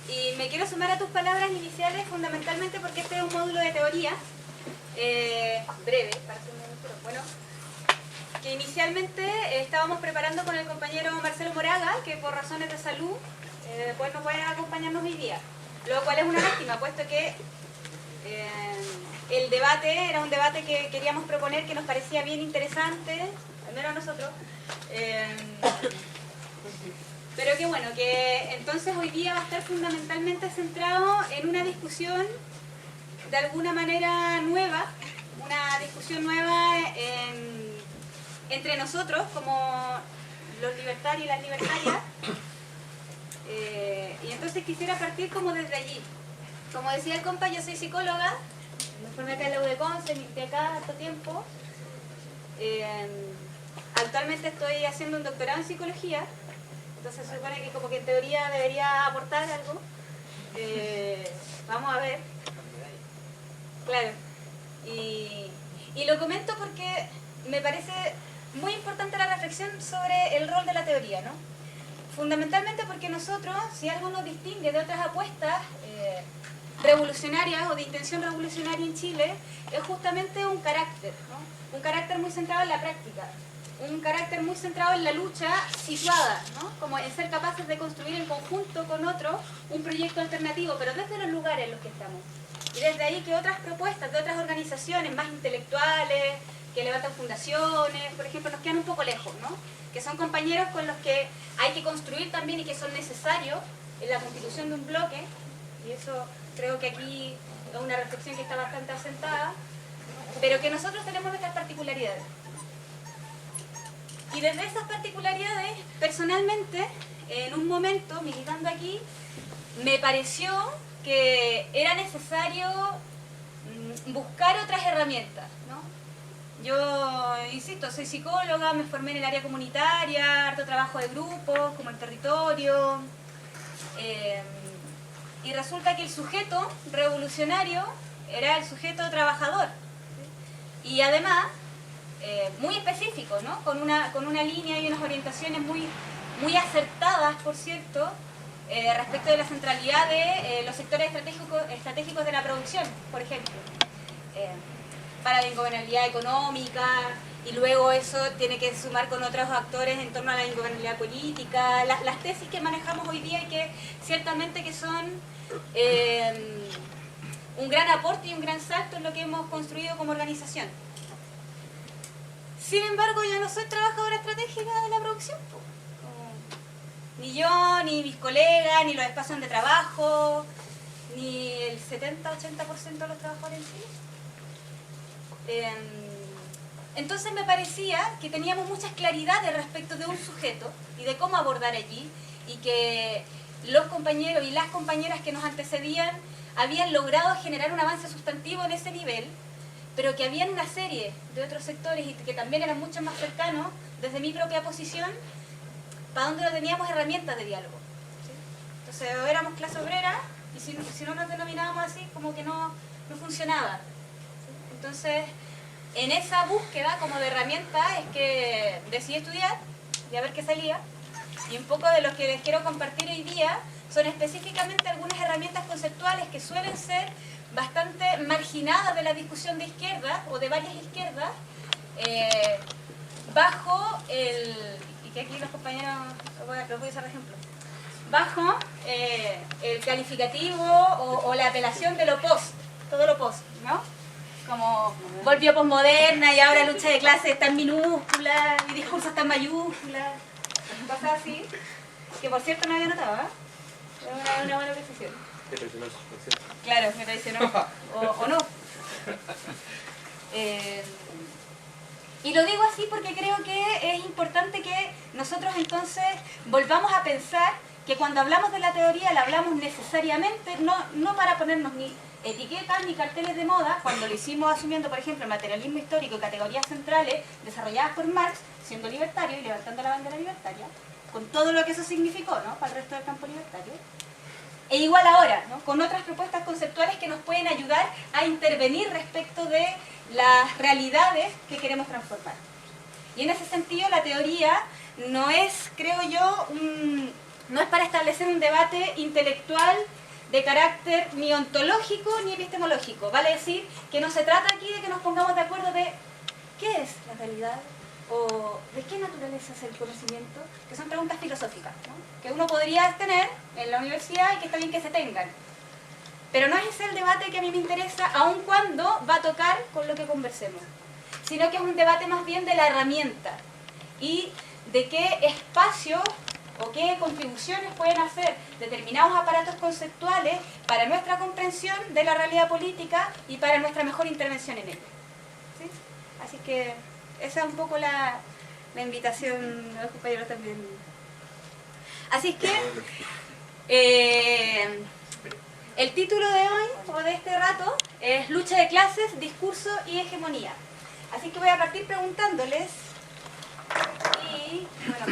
Y me quiero sumar a tus palabras iniciales fundamentalmente porque este es un módulo de teoría breve, para ser un módulo, bueno, que inicialmente estábamos preparando con el compañero Marcelo Moraga, que por razones de salud pues no puede acompañarnos hoy día, lo cual es una lástima, puesto que el debate era un debate que queríamos proponer, que nos parecía bien interesante, al menos a nosotros, pero que bueno, que entonces hoy día va a estar fundamentalmente centrado en una discusión de alguna manera nueva, una discusión nueva entre nosotros como los libertarios y las libertarias, y entonces quisiera partir como desde allí. Como decía el compa, yo soy psicóloga, me formé acá en la UDECONCE, de acá harto tiempo. Actualmente estoy haciendo un doctorado en psicología, entonces se supone que como que en teoría debería aportar algo. Vamos a ver. Claro. Y lo comento porque me parece muy importante la reflexión sobre el rol de la teoría, ¿no? Fundamentalmente porque nosotros, si algo nos distingue de otras apuestas revolucionarias o de intención revolucionaria en Chile, es justamente un carácter, ¿no? Un carácter muy centrado en la práctica, un carácter muy centrado en la lucha situada, ¿no? Como en ser capaces de construir en conjunto con otros un proyecto alternativo, pero desde los lugares en los que estamos. Y desde ahí que otras propuestas de otras organizaciones más intelectuales, que levantan fundaciones, por ejemplo, nos quedan un poco lejos, ¿no? Que son compañeros con los que hay que construir también y que son necesarios en la constitución de un bloque, y eso creo que aquí es una reflexión que está bastante asentada, pero que nosotros tenemos nuestras particularidades. Y desde esas particularidades, personalmente, en un momento, militando aquí, me pareció que era necesario buscar otras herramientas, ¿no? Yo, insisto, soy psicóloga, me formé en el área comunitaria, harto trabajo de grupos, como el territorio, y resulta que el sujeto revolucionario era el sujeto trabajador, ¿sí? Y además, muy específico, ¿no? Con una línea y unas orientaciones muy acertadas, por cierto, respecto de la centralidad de los sectores estratégicos de la producción, por ejemplo, para la ingobernabilidad económica, y luego eso tiene que sumar con otros actores en torno a la ingobernabilidad política, las tesis que manejamos hoy día y que ciertamente que son un gran aporte y un gran salto en lo que hemos construido como organización. Sin embargo, yo no soy trabajadora estratégica de la producción. Ni yo, ni mis colegas, ni los espacios de trabajo, ni el 70-80% de los trabajadores en Chile. Entonces me parecía que teníamos muchas claridades respecto de un sujeto y de cómo abordar allí, y que los compañeros y las compañeras que nos antecedían habían logrado generar un avance sustantivo en ese nivel, pero que había una serie de otros sectores y que también eran mucho más cercanos desde mi propia posición, para donde no teníamos herramientas de diálogo, ¿sí? Entonces éramos clase obrera y si no nos denominábamos así, como que no funcionaba, ¿sí? Entonces, en esa búsqueda como de herramientas es que decidí estudiar y a ver qué salía, y un poco de lo que les quiero compartir hoy día son específicamente algunas herramientas conceptuales que suelen ser bastante marginadas de la discusión de izquierda o de varias izquierdas, bajo el... que aquí los compañeros los voy a usar de ejemplo, bajo el calificativo o la apelación de lo post, todo lo post, ¿no? Como volvió posmoderna y ahora lucha de clase está en minúscula y discurso está en mayúscula, cosas así, que por cierto no había notado, ¿eh? Es una buena precisión. Te traicionó el subconsciente. Claro, me traicionó, o no. Y lo digo así porque creo que es importante que nosotros entonces volvamos a pensar que cuando hablamos de la teoría la hablamos necesariamente, no para ponernos ni etiquetas ni carteles de moda, cuando lo hicimos asumiendo, por ejemplo, el materialismo histórico y categorías centrales desarrolladas por Marx, siendo libertario y levantando la bandera libertaria, con todo lo que eso significó, ¿no?, para el resto del campo libertario. E igual ahora, ¿no?, con otras propuestas conceptuales que nos pueden ayudar a intervenir respecto de las realidades que queremos transformar. Y en ese sentido la teoría no es, creo yo, no es para establecer un debate intelectual de carácter ni ontológico ni epistemológico. Vale decir que no se trata aquí de que nos pongamos de acuerdo de qué es la realidad o de qué naturaleza es el conocimiento, que son preguntas filosóficas, ¿no? Que uno podría tener en la universidad y que está bien que se tengan. Pero no es ese el debate que a mí me interesa, aun cuando va a tocar con lo que conversemos, sino que es un debate más bien de la herramienta y de qué espacio o qué contribuciones pueden hacer determinados aparatos conceptuales para nuestra comprensión de la realidad política y para nuestra mejor intervención en ella. ¿Sí? Así que esa es un poco la invitación de los compañeros también. Así que el título de hoy, o de este rato, es Lucha de clases, discurso y hegemonía. Así que voy a partir preguntándoles y, bueno,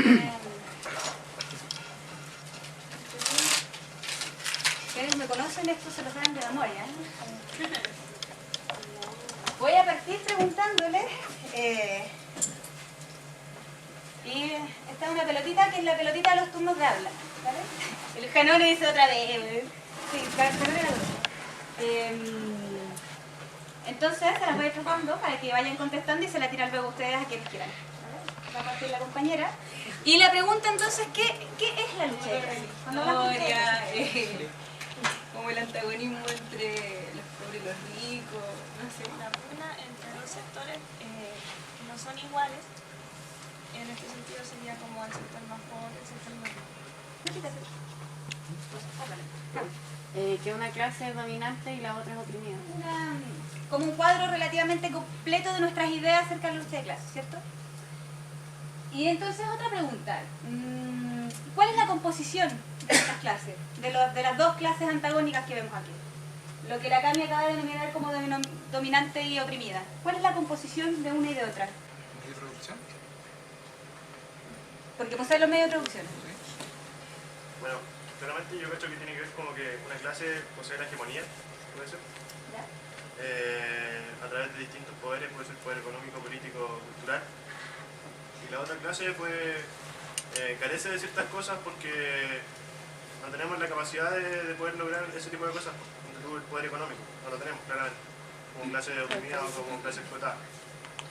quienes me conocen esto se lo saben de memoria, ¿eh? Voy a partir preguntándoles, y esta es una pelotita que es la pelotita de los turnos de habla, ¿vale? El Janón le dice otra vez. Sí, entonces se las voy proponiendo para que vayan contestando y se la tiran luego ustedes a quienes quieran. ¿Vale? Va a partir la compañera. Y la pregunta entonces, ¿qué es la lucha de clases? Como el antagonismo entre los pobres y los ricos, no sé. La pugna entre dos sectores que no son iguales. En este sentido sería como el sector más pobre, el sector más rico. Que una clase es dominante y la otra es oprimida. Como un cuadro relativamente completo de nuestras ideas acerca de la lucha de clases, ¿cierto? Y entonces otra pregunta. ¿Cuál es la composición de estas clases? De las dos clases antagónicas que vemos aquí. Lo que la Cami acaba de denominar como dominante y oprimida. ¿Cuál es la composición de una y de otra? ¿De producción? Porque posee los medios de producción. Bueno, claramente yo creo que tiene que ver como que una clase posee la hegemonía, puede ser, ¿Ya? a través de distintos poderes, puede ser poder económico, político, cultural. Y la otra clase pues carece de ciertas cosas porque no tenemos la capacidad de poder lograr ese tipo de cosas, el poder económico, no lo tenemos claramente, como clase oprimida o como clase explotada.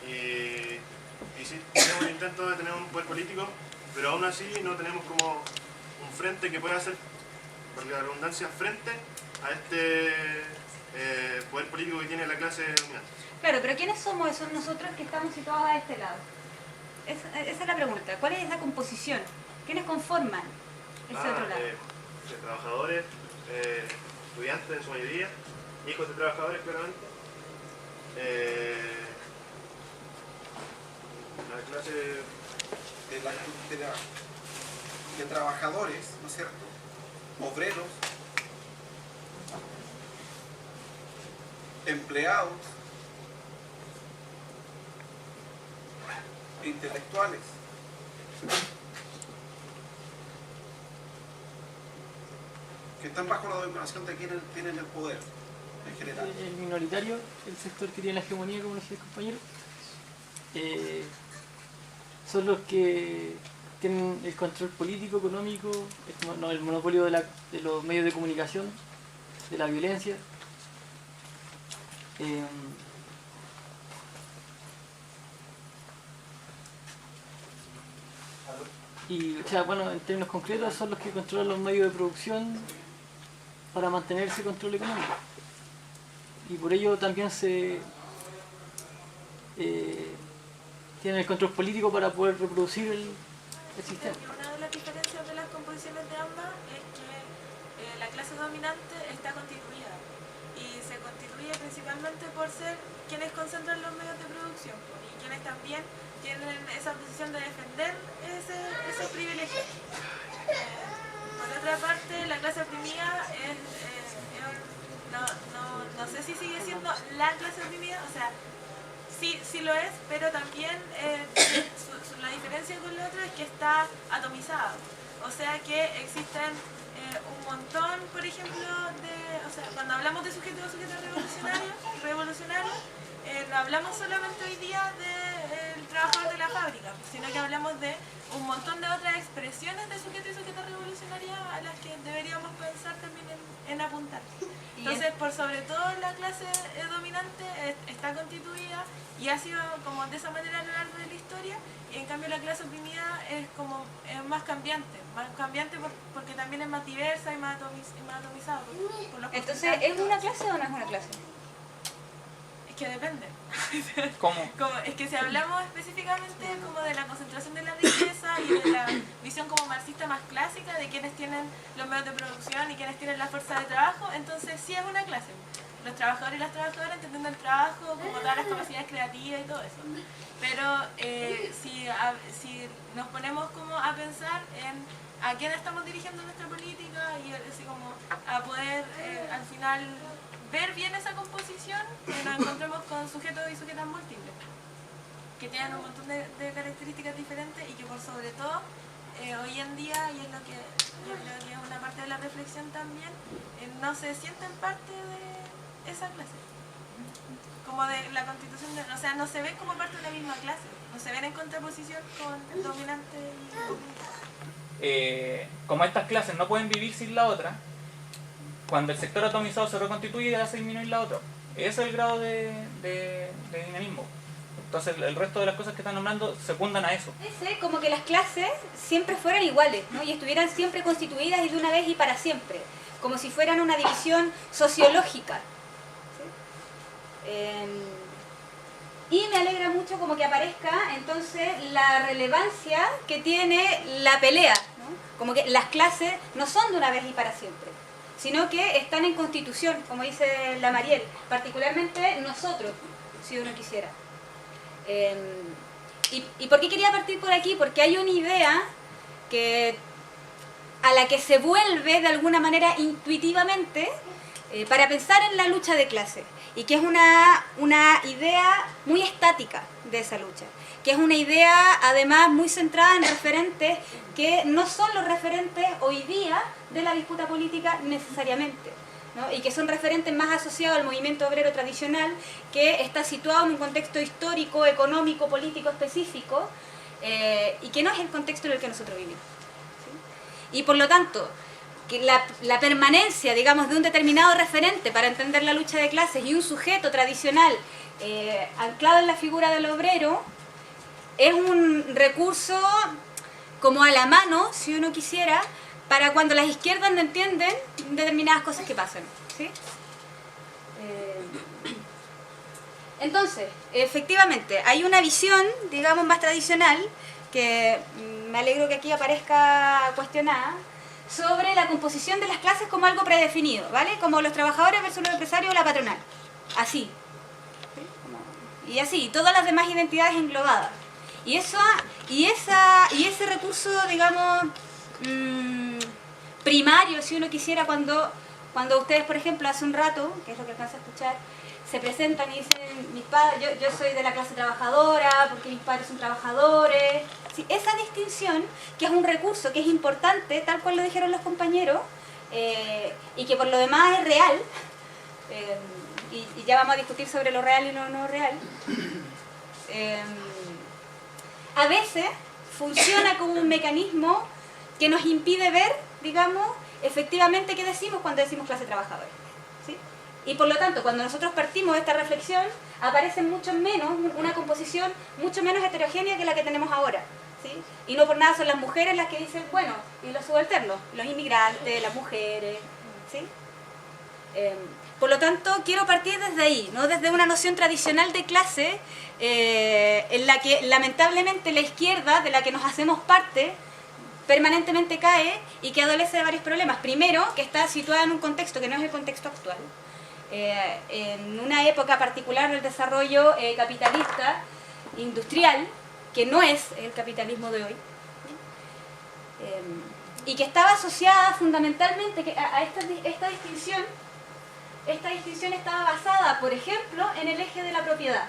Y sí, tenemos el intento de tener un poder político, pero aún así no tenemos como un frente que pueda hacer, por la redundancia, frente a este poder político que tiene la clase dominante. Claro, pero ¿quiénes somos esos nosotros que estamos situados a este lado? Esa es la pregunta. ¿Cuál es esa composición? ¿Quiénes conforman ese otro lado? De trabajadores, estudiantes en su mayoría, hijos de trabajadores claramente. La clase de trabajadores, ¿no es cierto? Obreros, empleados, intelectuales. Que están bajo la dominación de quienes tienen el poder en general. El minoritario, el sector que tiene la hegemonía, como decía el compañero, son los que tienen el control político, económico, el monopolio de los medios de comunicación, de la violencia. Y, o sea, bueno, en términos concretos son los que controlan los medios de producción para mantener ese control económico. Y por ello también tienen el control político para poder reproducir el sistema. Una de las diferencias de las composiciones de ambas es que la clase dominante está constituida y se constituye principalmente por ser quienes concentran los medios de producción y quienes también tienen esa posición de defender ese privilegio. Por otra parte, la clase oprimida no sé si sigue siendo la clase oprimida, o sea, sí lo es, pero también la diferencia con la otra es que está atomizada. O sea que existen un montón, por ejemplo, o sea, cuando hablamos de sujetos revolucionarios, no hablamos solamente hoy día del trabajador de la fábrica, sino que hablamos de un montón de otras expresiones de sujeto y sujeta revolucionaria a las que deberíamos pensar también en apuntar. Entonces, por sobre todo la clase dominante está constituida y ha sido como de esa manera a lo largo de la historia, y en cambio la clase oprimida es como más cambiante porque también es más diversa y más atomizada. Por los Entonces, ¿es una clase o no es una clase? Es que depende. ¿Cómo? Es que si hablamos específicamente como de la concentración de la riqueza y de la visión como marxista más clásica de quienes tienen los medios de producción y quienes tienen la fuerza de trabajo, entonces sí es una clase. Los trabajadores y las trabajadoras entendiendo el trabajo como todas las capacidades creativas y todo eso. Pero si nos ponemos como a pensar en a quién estamos dirigiendo nuestra política y así como a poder al final ver bien esa composición, nos encontramos con sujetos y sujetas múltiples, que tienen un montón de características diferentes y que por sobre todo hoy en día, y es lo que yo creo que es una parte de la reflexión también, no se sienten parte de esa clase. Como de la constitución, o sea, no se ven como parte de la misma clase, no se ven en contraposición con el dominante y como estas clases no pueden vivir sin la otra, cuando el sector atomizado se reconstituye hace disminuir la otra. Ese es el grado de dinamismo. Entonces el resto de las cosas que están nombrando secundan a eso. Parece como que las clases siempre fueran iguales, ¿no? Y estuvieran siempre constituidas y de una vez y para siempre, como si fueran una división sociológica. ¿Sí? Y me alegra mucho como que aparezca entonces la relevancia que tiene la pelea, ¿no? Como que las clases no son de una vez y para siempre, sino que están en constitución, como dice la Mariel, particularmente nosotros, si uno quisiera. ¿Y por qué quería partir por aquí? Porque hay una idea a la que se vuelve de alguna manera intuitivamente para pensar en la lucha de clase, y que es una idea muy estática de esa lucha, que es una idea además muy centrada en referentes que no son los referentes hoy día de la disputa política necesariamente, ¿no? Y que son referentes más asociados al movimiento obrero tradicional, que está situado en un contexto histórico, económico, político específico, y que no es el contexto en el que nosotros vivimos, ¿sí? Y por lo tanto, que la permanencia, digamos, de un determinado referente para entender la lucha de clases y un sujeto tradicional anclado en la figura del obrero es un recurso como a la mano, si uno quisiera, para cuando las izquierdas no entienden determinadas cosas que pasan, ¿sí? Entonces, efectivamente, hay una visión, digamos, más tradicional, que me alegro que aquí aparezca cuestionada, sobre la composición de las clases como algo predefinido, ¿vale? Como los trabajadores versus los empresarios o la patronal. Así. ¿Sí? Y así, todas las demás identidades englobadas. Y ese recurso, digamos, primario, si uno quisiera, cuando ustedes, por ejemplo, hace un rato, que es lo que alcanza a escuchar, se presentan y dicen, mis padres, yo soy de la clase trabajadora, porque mis padres son trabajadores. Sí, esa distinción, que es un recurso que es importante, tal cual lo dijeron los compañeros, y que por lo demás es real, y ya vamos a discutir sobre lo real y lo no real, a veces funciona como un mecanismo que nos impide ver, digamos, efectivamente qué decimos cuando decimos clase trabajadora, ¿sí? Y por lo tanto, cuando nosotros partimos de esta reflexión, aparece mucho menos, una composición mucho menos heterogénea que la que tenemos ahora, ¿sí? Y no por nada son las mujeres las que dicen, bueno, y los subalternos, los inmigrantes, las mujeres, ¿sí? Por lo tanto, quiero partir desde ahí, ¿no? Desde una noción tradicional de clase, en la que lamentablemente la izquierda, de la que nos hacemos parte, permanentemente cae y que adolece de varios problemas. Primero, que está situada en un contexto que no es el contexto actual, en una época particular del desarrollo capitalista, industrial, que no es el capitalismo de hoy, y que estaba asociada fundamentalmente a esta distinción. Esta distinción estaba basada, por ejemplo, en el eje de la propiedad,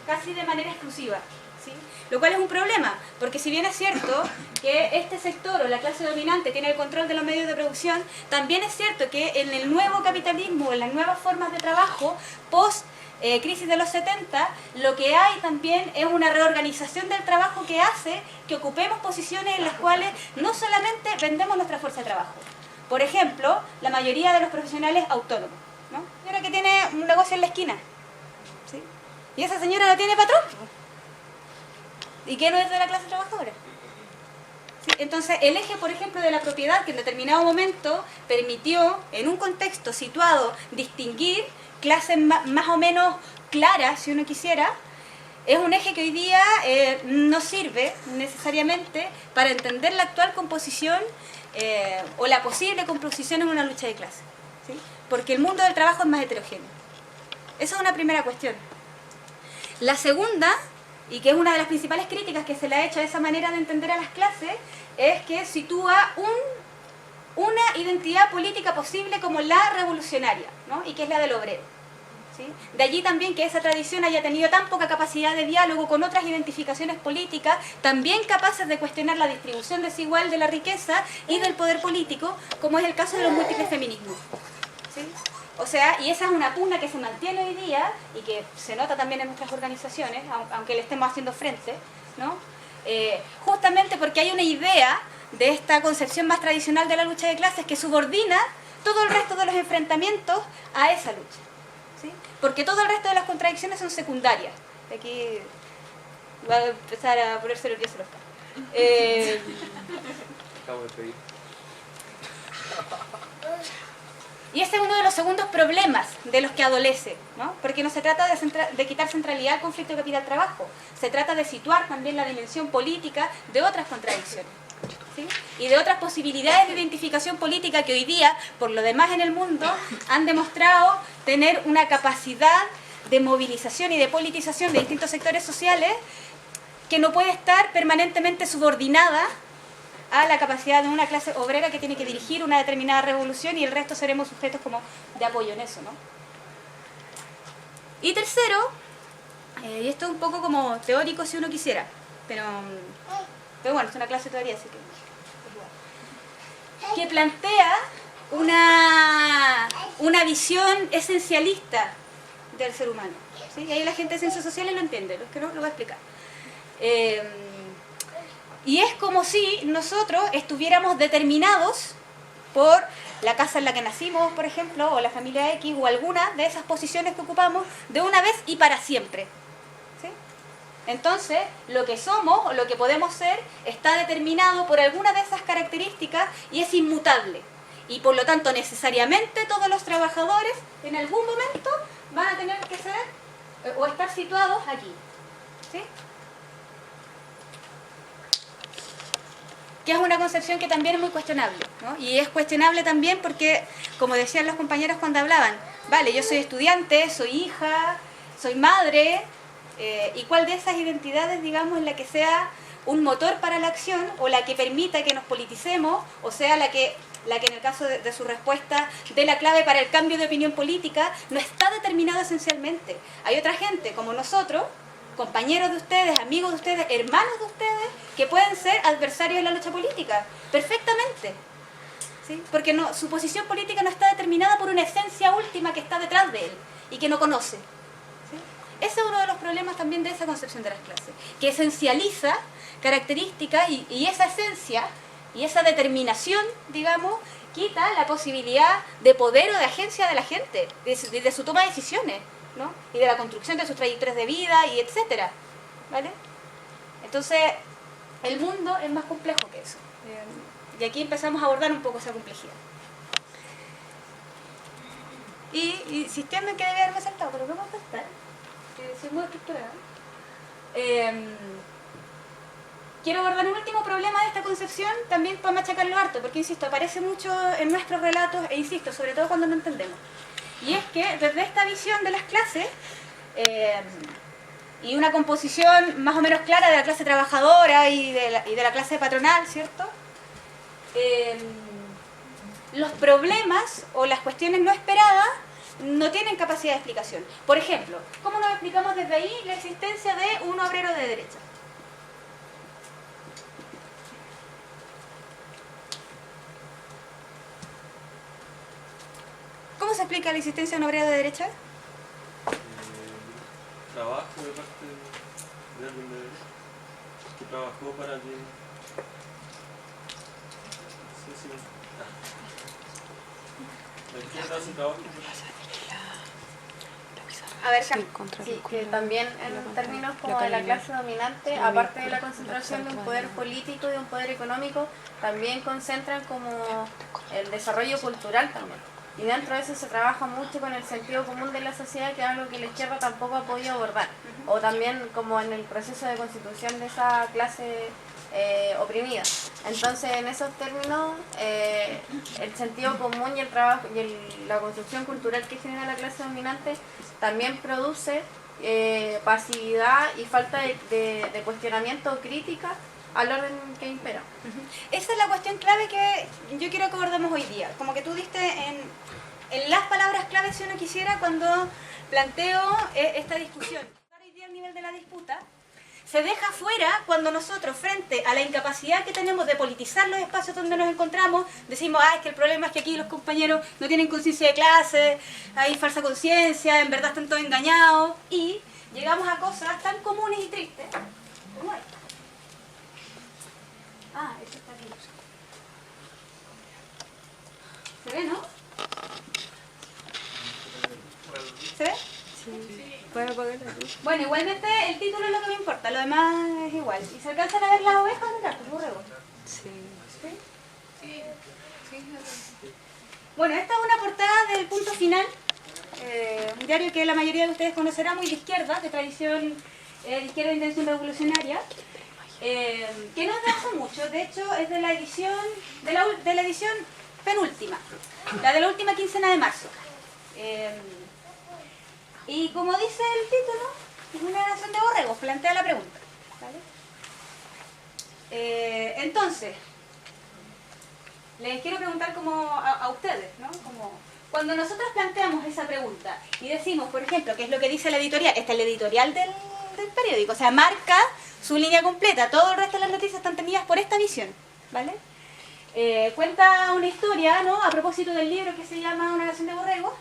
casi de manera exclusiva, ¿sí? Lo cual es un problema, porque si bien es cierto que este sector o la clase dominante tiene el control de los medios de producción, también es cierto que en el nuevo capitalismo, en las nuevas formas de trabajo, post crisis de los 70, lo que hay también es una reorganización del trabajo que hace que ocupemos posiciones en las cuales no solamente vendemos nuestra fuerza de trabajo. Por ejemplo, la mayoría de los profesionales autónomos, ¿no? Y ahora que tiene un negocio en la esquina, ¿sí? Y esa señora no tiene patrón, ¿y qué no es de la clase trabajadora? ¿Sí? Entonces, el eje, por ejemplo, de la propiedad, que en determinado momento permitió, en un contexto situado, distinguir clases más o menos claras, si uno quisiera, es un eje que hoy día no sirve necesariamente para entender la actual composición o la posible composición en una lucha de clase, ¿sí? Porque el mundo del trabajo es más heterogéneo. Esa es una primera cuestión. La segunda, y que es una de las principales críticas que se le ha hecho a esa manera de entender a las clases, es que sitúa una identidad política posible como la revolucionaria, ¿no? Y que es la del obrero, ¿sí? De allí también que esa tradición haya tenido tan poca capacidad de diálogo con otras identificaciones políticas, también capaces de cuestionar la distribución desigual de la riqueza y del poder político, como es el caso de los múltiples feminismos, ¿sí? O sea, y esa es una pugna que se mantiene hoy día y que se nota también en nuestras organizaciones, aunque le estemos haciendo frente, ¿no? Justamente porque hay una idea de esta concepción más tradicional de la lucha de clases que subordina todo el resto de los enfrentamientos a esa lucha, ¿sí? Porque todo el resto de las contradicciones son secundarias. Aquí va a empezar a ponerse nervioso los caras. Acabo de pedir. Y ese es uno de los segundos problemas de los que adolece, ¿no? Porque no se trata de quitar centralidad al conflicto capital-trabajo, se trata de situar también la dimensión política de otras contradicciones, ¿sí? Y de otras posibilidades de identificación política que hoy día, por lo demás en el mundo, han demostrado tener una capacidad de movilización y de politización de distintos sectores sociales que no puede estar permanentemente subordinada a la capacidad de una clase obrera que tiene que dirigir una determinada revolución y el resto seremos sujetos como de apoyo en eso, ¿no? Y tercero, y esto es un poco como teórico si uno quisiera, pero bueno, es una clase de teoría, así que plantea una visión esencialista del ser humano, ¿sí? Y ahí la gente de ciencias sociales lo entiende, los que no lo voy a explicar. Y es como si nosotros estuviéramos determinados por la casa en la que nacimos, por ejemplo, o la familia X, o alguna de esas posiciones que ocupamos, de una vez y para siempre, ¿sí? Entonces, lo que somos o lo que podemos ser está determinado por alguna de esas características y es inmutable. Y por lo tanto, necesariamente todos los trabajadores en algún momento van a tener que ser o estar situados aquí, ¿sí? Que es una concepción que también es muy cuestionable, ¿no? Y es cuestionable también porque, como decían los compañeros cuando hablaban, vale, yo soy estudiante, soy hija, soy madre, ¿y cuál de esas identidades, digamos, es la que sea un motor para la acción o la que permita que nos politicemos, o sea, la que en el caso de su respuesta dé la clave para el cambio de opinión política, no está determinado esencialmente? Hay otra gente, como nosotros, compañeros de ustedes, amigos de ustedes, hermanos de ustedes, que pueden ser adversarios en la lucha política, perfectamente, ¿sí? Porque su posición política no está determinada por una esencia última que está detrás de él y que no conoce, ¿sí? Ese es uno de los problemas también de esa concepción de las clases, que esencializa características y esa esencia y esa determinación, digamos, quita la posibilidad de poder o de agencia de la gente, de su toma de decisiones, ¿no? Y de la construcción de sus trayectorias de vida y etcétera, ¿vale? Entonces, el mundo es más complejo que eso. Y aquí empezamos a abordar un poco esa complejidad. Y insistiendo en que debe haberme saltado, pero no va a faltar, que soy muy estructurada. Quiero abordar un último problema de esta concepción, también para machacarlo harto, porque, insisto, aparece mucho en nuestros relatos, e insisto, sobre todo cuando no entendemos. Y es que desde esta visión de las clases y una composición más o menos clara de la clase trabajadora y de la clase patronal, ¿cierto? Los problemas o las cuestiones no esperadas no tienen capacidad de explicación. Por ejemplo, ¿cómo nos explicamos desde ahí la existencia de un obrero de derecha? ¿Cómo se explica la existencia de un obrero de derecha? Trabajo de parte de alguien de derecha que trabajó para que... No sé si... ¿La izquierda hace trabajo? A ver, Sí, que también en términos como de la clase dominante, aparte de la concentración de un poder político y de un poder económico, también concentran como el desarrollo cultural también. Y dentro de eso se trabaja mucho con el sentido común de la sociedad, que es algo que la izquierda tampoco ha podido abordar. O también como en el proceso de constitución de esa clase oprimida. Entonces, en esos términos, el sentido común y el trabajo y la construcción cultural que genera la clase dominante también produce pasividad y falta de cuestionamiento o crítica al orden que impera. esa es la cuestión clave que yo quiero que abordemos hoy día. Como que tú diste en las palabras clave, si uno quisiera, cuando planteo esta discusión. Hoy día, al nivel de la disputa, se deja fuera cuando nosotros, frente a la incapacidad que tenemos de politizar los espacios donde nos encontramos, decimos, es que el problema es que aquí los compañeros no tienen conciencia de clase, hay falsa conciencia, en verdad están todos engañados, y llegamos a cosas tan comunes y tristes como esta. Esto está aquí. ¿Se ve, no? ¿Se ve? Bueno, igualmente el título es lo que me importa, lo demás es igual. ¿Y se alcanzan a ver las ovejas o los borregos? Sí. Bueno, esta es una portada del Punto Final, un diario que la mayoría de ustedes conocerán, muy de izquierda, de tradición de izquierda de intención revolucionaria, que no es de hace mucho, de hecho es de la edición, de la edición penúltima, la de la última quincena de marzo. Y como dice el título, una nación de borregos, plantea la pregunta. ¿Vale? Entonces, les quiero preguntar como a ustedes, ¿no? Como cuando nosotros planteamos esa pregunta y decimos, por ejemplo, qué es lo que dice la editorial, esta es la editorial del periódico, o sea, marca su línea completa, todo el resto de las noticias están tenidas por esta visión, ¿vale? Cuenta una historia, ¿no? A propósito del libro que se llama Una nación de borregos,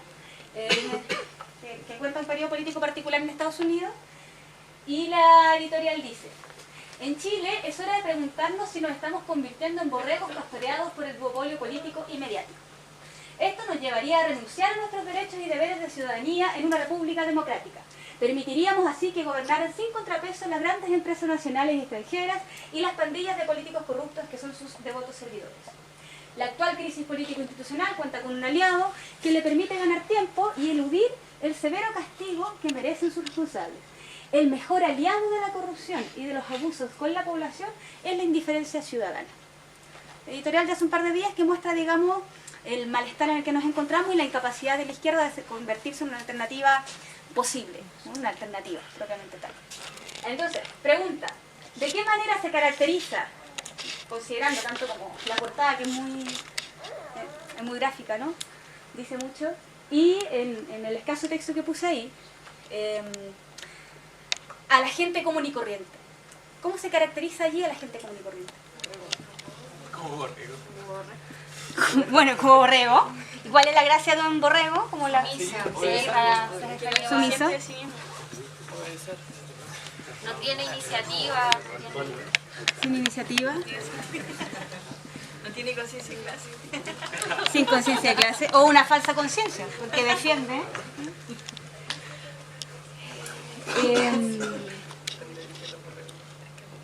que cuenta un periodo político particular en Estados Unidos, y la editorial dice: en Chile es hora de preguntarnos si nos estamos convirtiendo en borregos pastoreados por el duopolio político y mediático. Esto nos llevaría a renunciar a nuestros derechos y deberes de ciudadanía en una república democrática. Permitiríamos así que gobernaran sin contrapeso las grandes empresas nacionales y extranjeras y las pandillas de políticos corruptos que son sus devotos servidores. La actual crisis político-institucional cuenta con un aliado que le permite ganar tiempo y eludir el severo castigo que merecen sus responsables. El mejor aliado de la corrupción y de los abusos con la población es la indiferencia ciudadana. Editorial de hace un par de días que muestra, digamos, el malestar en el que nos encontramos y la incapacidad de la izquierda de convertirse en una alternativa posible, ¿no? Una alternativa propiamente tal. Entonces, pregunta, ¿de qué manera se caracteriza, considerando tanto como la portada, que es muy gráfica, ¿no? Dice mucho, y en el escaso texto que puse ahí, a la gente común y corriente? ¿Cómo se caracteriza allí a la gente común y corriente? Como borrego. Bueno, como borrego. ¿Cuál es la gracia de un borrego? Como la sumiso. No tiene iniciativa. Sin iniciativa. No tiene conciencia de clase. Sin conciencia de clase. O una falsa conciencia, porque defiende.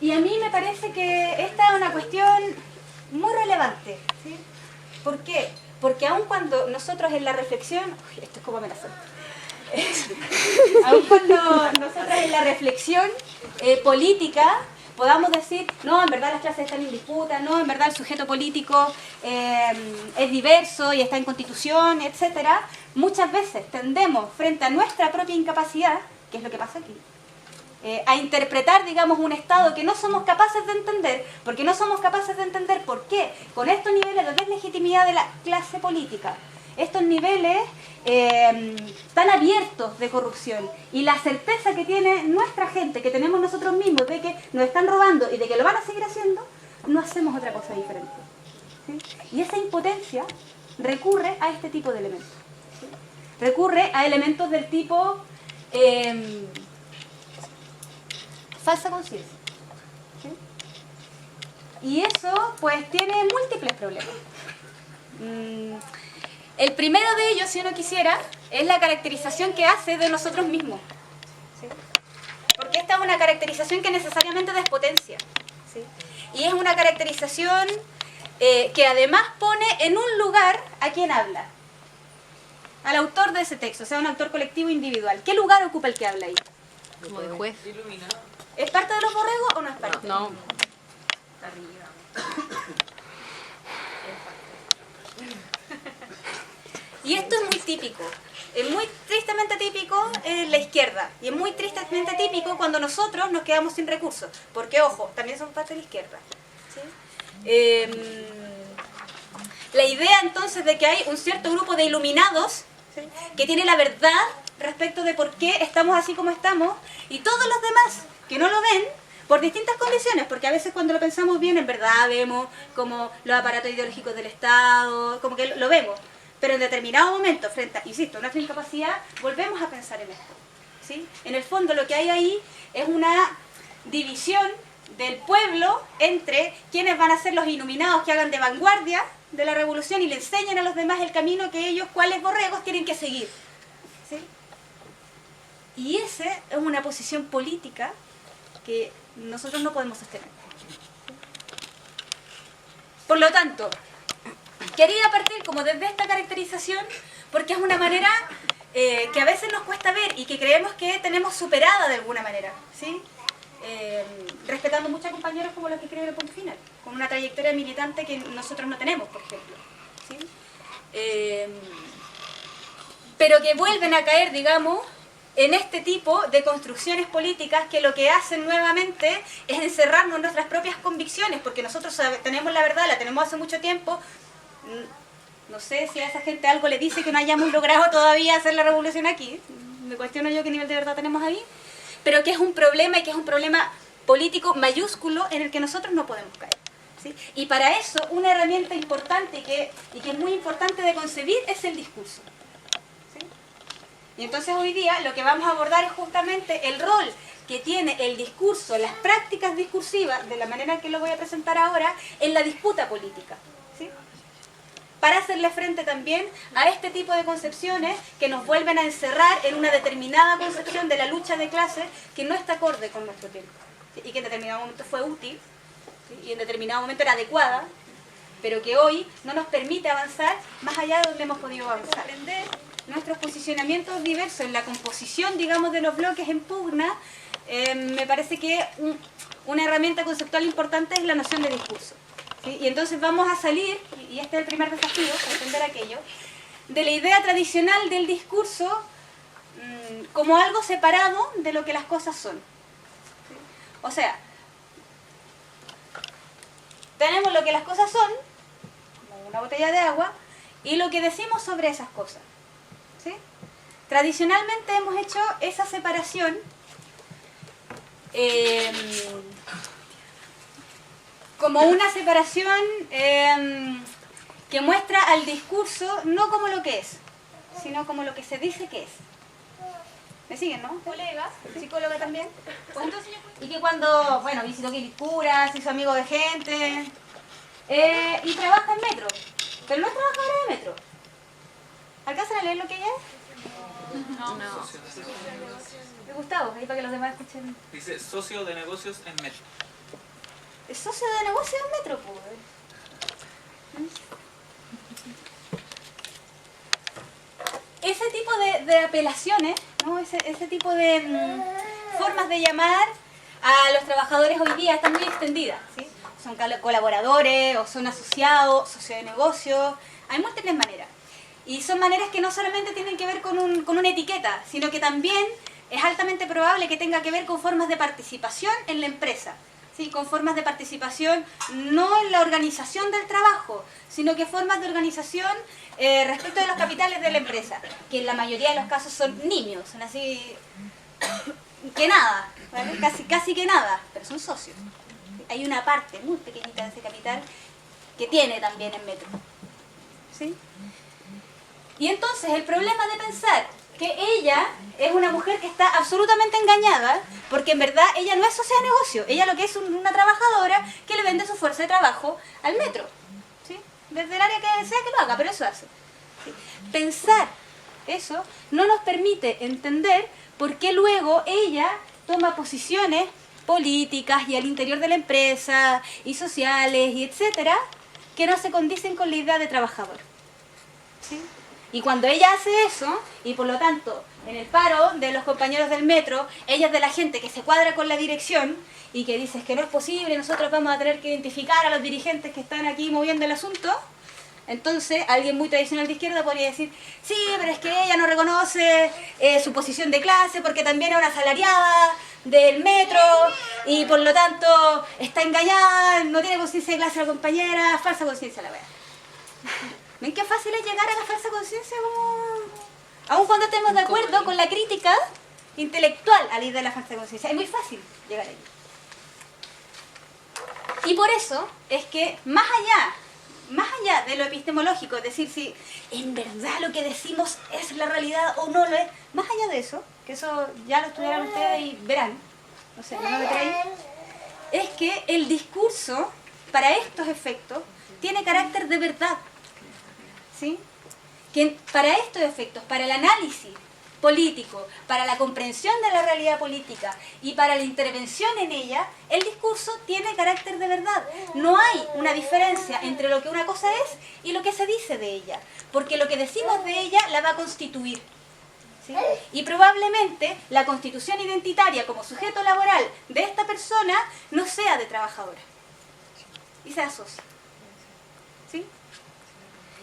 Y a mí me parece que esta es una cuestión muy relevante, ¿sí? ¿Por qué? Porque aun cuando nosotros en la reflexión... Uy, esto es como amenazante. Aun cuando nosotros en la reflexión política podamos decir, no, en verdad las clases están en disputa, no, en verdad el sujeto político es diverso y está en constitución, etcétera, muchas veces tendemos, frente a nuestra propia incapacidad, que es lo que pasa aquí, a interpretar, digamos, un Estado que no somos capaces de entender, porque no somos capaces de entender por qué, con estos niveles de deslegitimidad de la clase política, estos niveles tan abiertos de corrupción y la certeza que tiene nuestra gente, que tenemos nosotros mismos, de que nos están robando y de que lo van a seguir haciendo, no hacemos otra cosa diferente, ¿sí? Y esa impotencia recurre a este tipo de elementos, ¿sí? recurre a elementos del tipo falsa conciencia. ¿Sí? Y eso pues tiene múltiples problemas. El primero de ellos, si uno quisiera, es la caracterización que hace de nosotros mismos. ¿Sí? Porque esta es una caracterización que necesariamente despotencia. ¿Sí? Y es una caracterización que además pone en un lugar a quien habla. Al autor de ese texto, o sea, un autor colectivo individual. ¿Qué lugar ocupa el que habla ahí? Como de juez. ¿Es parte de los borregos o no es parte? No. Y esto es muy típico, es muy tristemente típico en la izquierda, y es muy tristemente típico cuando nosotros nos quedamos sin recursos, porque ojo, también somos parte de la izquierda. ¿Sí? La idea entonces de que hay un cierto grupo de iluminados, ¿sí?, que tiene la verdad respecto de por qué estamos así como estamos, y todos los demás que no lo ven, por distintas condiciones, porque a veces cuando lo pensamos bien, en verdad vemos como los aparatos ideológicos del Estado, como que lo vemos, pero en determinado momento, frente a, insisto, a nuestra incapacidad, volvemos a pensar en esto. ¿Sí? En el fondo lo que hay ahí es una división del pueblo entre quienes van a ser los iluminados que hagan de vanguardia de la revolución y le enseñan a los demás el camino que ellos, cuáles borregos, tienen que seguir. ¿Sí? Y esa es una posición política que nosotros no podemos sostener. Por lo tanto, quería partir como desde esta caracterización porque es una manera que a veces nos cuesta ver y que creemos que tenemos superada de alguna manera, ¿sí? Respetando muchos compañeros como los que escriben el punto final, con una trayectoria militante que nosotros no tenemos, por ejemplo, ¿sí? Pero que vuelven a caer, digamos, en este tipo de construcciones políticas que lo que hacen nuevamente es encerrarnos en nuestras propias convicciones, porque nosotros tenemos la verdad, la tenemos hace mucho tiempo. No sé si a esa gente algo le dice que no hayamos logrado todavía hacer la revolución aquí, me cuestiono yo qué nivel de verdad tenemos ahí, pero que es un problema y que es un problema político mayúsculo en el que nosotros no podemos caer. ¿Sí? Y para eso una herramienta importante y que es muy importante de concebir es el discurso. ¿Sí? Y entonces hoy día lo que vamos a abordar es justamente el rol que tiene el discurso, las prácticas discursivas, de la manera que lo voy a presentar ahora, en la disputa política. ¿Sí? Para hacerle frente también a este tipo de concepciones que nos vuelven a encerrar en una determinada concepción de la lucha de clases que no está acorde con nuestro tiempo, ¿sí? Y que en determinado momento fue útil, ¿sí? Y en determinado momento era adecuada, pero que hoy no nos permite avanzar más allá de donde hemos podido avanzar. Aprender nuestros posicionamientos diversos en la composición, digamos, de los bloques en pugna, me parece que una herramienta conceptual importante es la noción de discurso. ¿Sí? Y entonces vamos a salir, y este es el primer desafío, para entender aquello, de la idea tradicional del discurso como algo separado de lo que las cosas son. ¿Sí? O sea, tenemos lo que las cosas son, como una botella de agua, y lo que decimos sobre esas cosas. ¿Sí? Tradicionalmente hemos hecho esa separación como una separación que muestra al discurso no como lo que es, sino como lo que se dice que es. ¿Me siguen, no? Colegas, psicóloga también. Pues entonces, y que cuando, bueno, visitó Quilicura, se hizo amigo de gente, y trabaja en metro, pero no es trabajadora de metro. ¿Alcanzan a leer lo que ella es? No. Me Gustavo, ahí para que los demás escuchen. Dice socio de negocios en Metro. Es socio de negocio en metro, pues. Ese tipo de apelaciones, ¿no? Ese tipo de formas de llamar a los trabajadores hoy día están muy extendidas, ¿sí? Son colaboradores o son asociados, socios de negocios, hay múltiples maneras. Y son maneras que no solamente tienen que ver con una etiqueta, sino que también es altamente probable que tenga que ver con formas de participación en la empresa. ¿Sí? Con formas de participación no en la organización del trabajo, sino que formas de organización respecto de los capitales de la empresa, que en la mayoría de los casos son nimios, son así que nada, ¿vale? casi que nada, pero son socios. Hay una parte muy pequeñita de ese capital que tiene también en Metro. ¿Sí? Y entonces el problema de pensar que ella es una mujer que está absolutamente engañada, porque en verdad ella no es socia de negocio, ella lo que es una trabajadora que le vende su fuerza de trabajo al metro, ¿sí? Desde el área que sea que lo haga, pero eso hace. ¿Sí? Pensar eso no nos permite entender por qué luego ella toma posiciones políticas y al interior de la empresa y sociales y etcétera, que no se condicen con la idea de trabajador. ¿Sí? Y cuando ella hace eso, y por lo tanto, en el paro de los compañeros del metro, ella es de la gente que se cuadra con la dirección y que dice que no es posible, nosotros vamos a tener que identificar a los dirigentes que están aquí moviendo el asunto. Entonces, alguien muy tradicional de izquierda podría decir, sí, pero es que ella no reconoce su posición de clase porque también es una asalariada del metro y por lo tanto está engañada, no tiene conciencia de clase la compañera, falsa conciencia la wea. ¿Ven qué fácil es llegar a la falsa conciencia? Aun cuando estemos de acuerdo con la crítica intelectual a la idea de la falsa conciencia, es muy fácil llegar ahí. Y por eso es que más allá de lo epistemológico, es decir, si en verdad lo que decimos es la realidad o no lo es, más allá de eso, que eso ya lo estudiaron ustedes y verán, o sea, no me meteré ahí, es que el discurso, para estos efectos, tiene carácter de verdad. ¿Sí? Que para estos efectos, para el análisis político, para la comprensión de la realidad política y para la intervención en ella, el discurso tiene carácter de verdad. No hay una diferencia entre lo que una cosa es y lo que se dice de ella, porque lo que decimos de ella la va a constituir. ¿Sí? Y probablemente la constitución identitaria como sujeto laboral de esta persona no sea de trabajadora y se asocia. ¿Sí?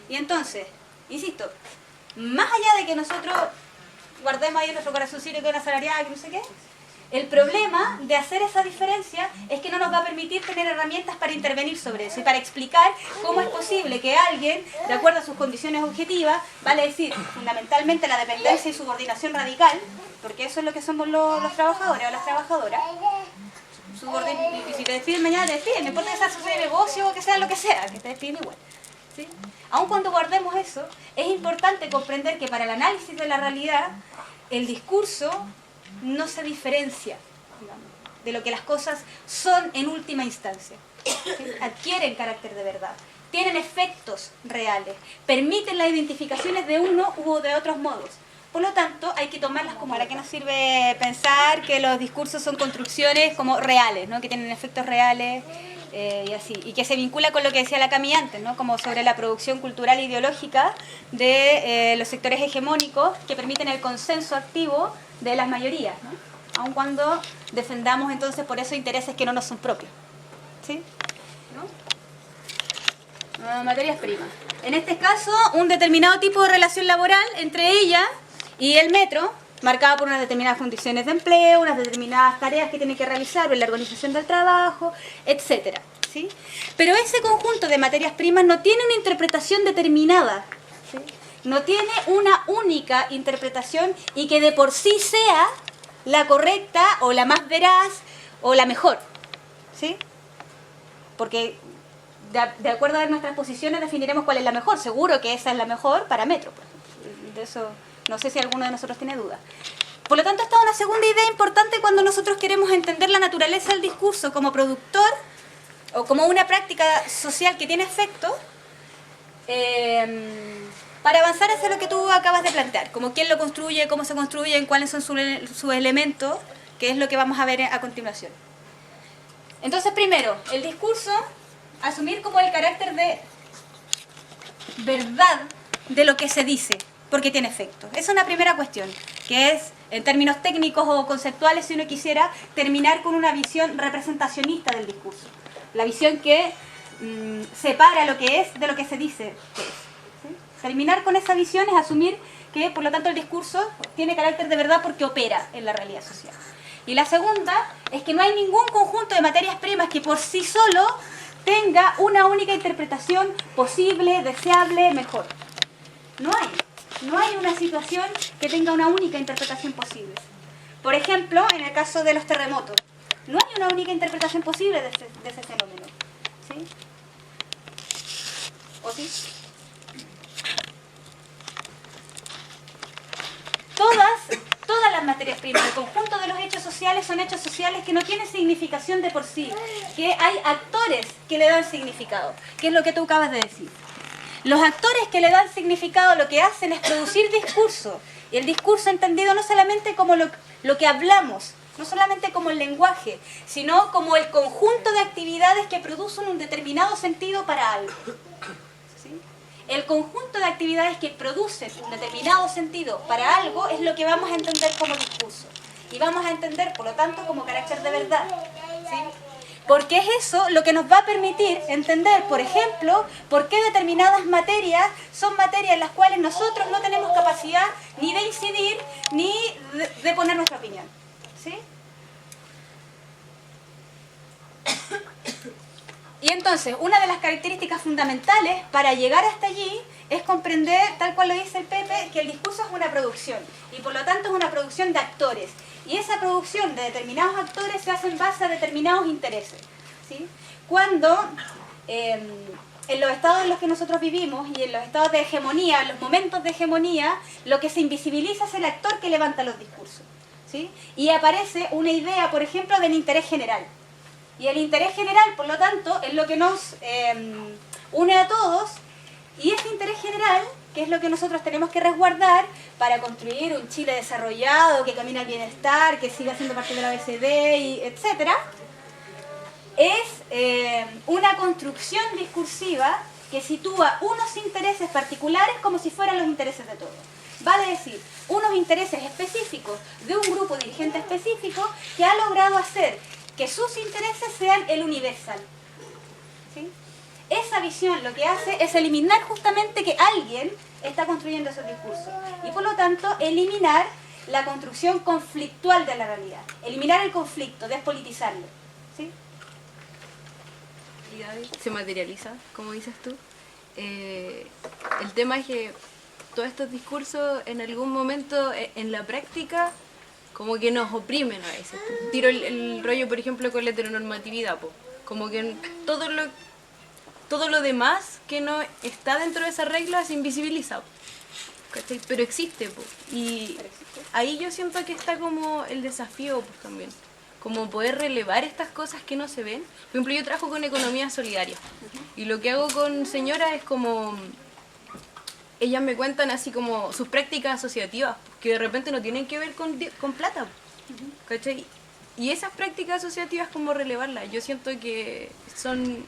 Y entonces, insisto, más allá de que nosotros guardemos ahí en nuestro corazoncito que una asalariada, que no sé qué, el problema de hacer esa diferencia es que no nos va a permitir tener herramientas para intervenir sobre eso y para explicar cómo es posible que alguien, de acuerdo a sus condiciones objetivas, vale decir, fundamentalmente la dependencia y subordinación radical, porque eso es lo que somos los trabajadores o las trabajadoras, y si te despiden mañana te despiden, no importa que sea socio de negocio o que sea lo que sea, que te despiden igual. ¿Sí? Aun cuando guardemos eso, es importante comprender que para el análisis de la realidad, el discurso no se diferencia, digamos, de lo que las cosas son en última instancia. ¿Sí? Adquieren carácter de verdad, tienen efectos reales, permiten las identificaciones de uno u de otros modos. Por lo tanto, hay que tomarlas como ¿para qué nos sirve pensar que los discursos son construcciones como reales, ¿no? Que tienen efectos reales? Y así, y que se vincula con lo que decía la Cami antes, ¿no? Como sobre la producción cultural e ideológica de los sectores hegemónicos que permiten el consenso activo de las mayorías, ¿no? Aun cuando defendamos entonces por eso intereses que no nos son propios. ¿Sí? ¿No? Materias primas. En este caso, un determinado tipo de relación laboral entre ella y el metro, marcada por unas determinadas condiciones de empleo, unas determinadas tareas que tiene que realizar en la organización del trabajo, etcétera, ¿sí? Pero ese conjunto de materias primas no tiene una interpretación determinada, ¿sí? No tiene una única interpretación y que de por sí sea la correcta o la más veraz o la mejor, ¿sí? Porque de acuerdo a nuestras posiciones definiremos cuál es la mejor. Seguro que esa es la mejor para metro, pues. De eso no sé si alguno de nosotros tiene duda. Por lo tanto, esta es una segunda idea importante cuando nosotros queremos entender la naturaleza del discurso como productor o como una práctica social que tiene efecto, para avanzar hacia lo que tú acabas de plantear, como quién lo construye, cómo se construyen, cuáles son sus elementos, que es lo que vamos a ver a continuación. Entonces, primero, el discurso, asumir como el carácter de verdad de lo que se dice, porque tiene efecto. Esa es una primera cuestión, que es, en términos técnicos o conceptuales, si uno quisiera, terminar con una visión representacionista del discurso. La visión que separa lo que es de lo que se dice que es. ¿Sí? Terminar con esa visión es asumir que, por lo tanto, el discurso tiene carácter de verdad porque opera en la realidad social. Y la segunda es que no hay ningún conjunto de materias primas que por sí solo tenga una única interpretación posible, deseable, mejor. No hay una situación que tenga una única interpretación posible. Por ejemplo, en el caso de los terremotos, no hay una única interpretación posible de ese fenómeno. ¿Sí? ¿O sí? materias primas. El conjunto de los hechos sociales son hechos sociales que no tienen significación de por sí, que hay actores que le dan significado, que es lo que tú acabas de decir. Los actores que le dan significado lo que hacen es producir discurso, y el discurso entendido no solamente como lo que hablamos, no solamente como el lenguaje, sino como el conjunto de actividades que producen un determinado sentido para algo. ¿Sí? El conjunto de actividades que producen un determinado sentido para algo es lo que vamos a entender como discurso. Y vamos a entender, por lo tanto, como carácter de verdad. ¿Sí? Porque es eso lo que nos va a permitir entender, por ejemplo, por qué determinadas materias son materias en las cuales nosotros no tenemos capacidad ni de incidir ni de poner nuestra opinión. ¿Sí? Y entonces, una de las características fundamentales para llegar hasta allí es comprender, tal cual lo dice el Pepe, que el discurso es una producción, y por lo tanto es una producción de actores. Y esa producción de determinados actores se hace en base a determinados intereses. ¿Sí? Cuando en los estados en los que nosotros vivimos y en los estados de hegemonía, en los momentos de hegemonía, lo que se invisibiliza es el actor que levanta los discursos. ¿Sí? Y aparece una idea, por ejemplo, del interés general. Y el interés general, por lo tanto, es lo que nos une a todos, y ese interés general, que es lo que nosotros tenemos que resguardar para construir un Chile desarrollado, que camina al bienestar, que siga siendo parte de la OECD, y etc., es una construcción discursiva que sitúa unos intereses particulares como si fueran los intereses de todos. Vale decir, unos intereses específicos de un grupo dirigente específico que ha logrado hacer que sus intereses sean el universal. ¿Sí? Esa visión lo que hace es eliminar justamente que alguien está construyendo esos discursos y por lo tanto eliminar la construcción conflictual de la realidad, eliminar el conflicto, despolitizarlo. ¿Sí? Se materializa, como dices tú. El tema es que todos estos discursos en algún momento en la práctica como que nos oprimen a veces. Tiro el rollo, por ejemplo, con la heteronormatividad, po. Como que todo lo demás que no está dentro de esa regla se invisibiliza, ¿cachai? Pero existe, po. Y ahí yo siento que está como el desafío, pues, también, como poder relevar estas cosas que no se ven. Por ejemplo, yo trabajo con economía solidaria y lo que hago con señoras es como ellas me cuentan así como sus prácticas asociativas, que de repente no tienen que ver con plata, ¿cachai? Y esas prácticas asociativas, como relevarlas, yo siento que son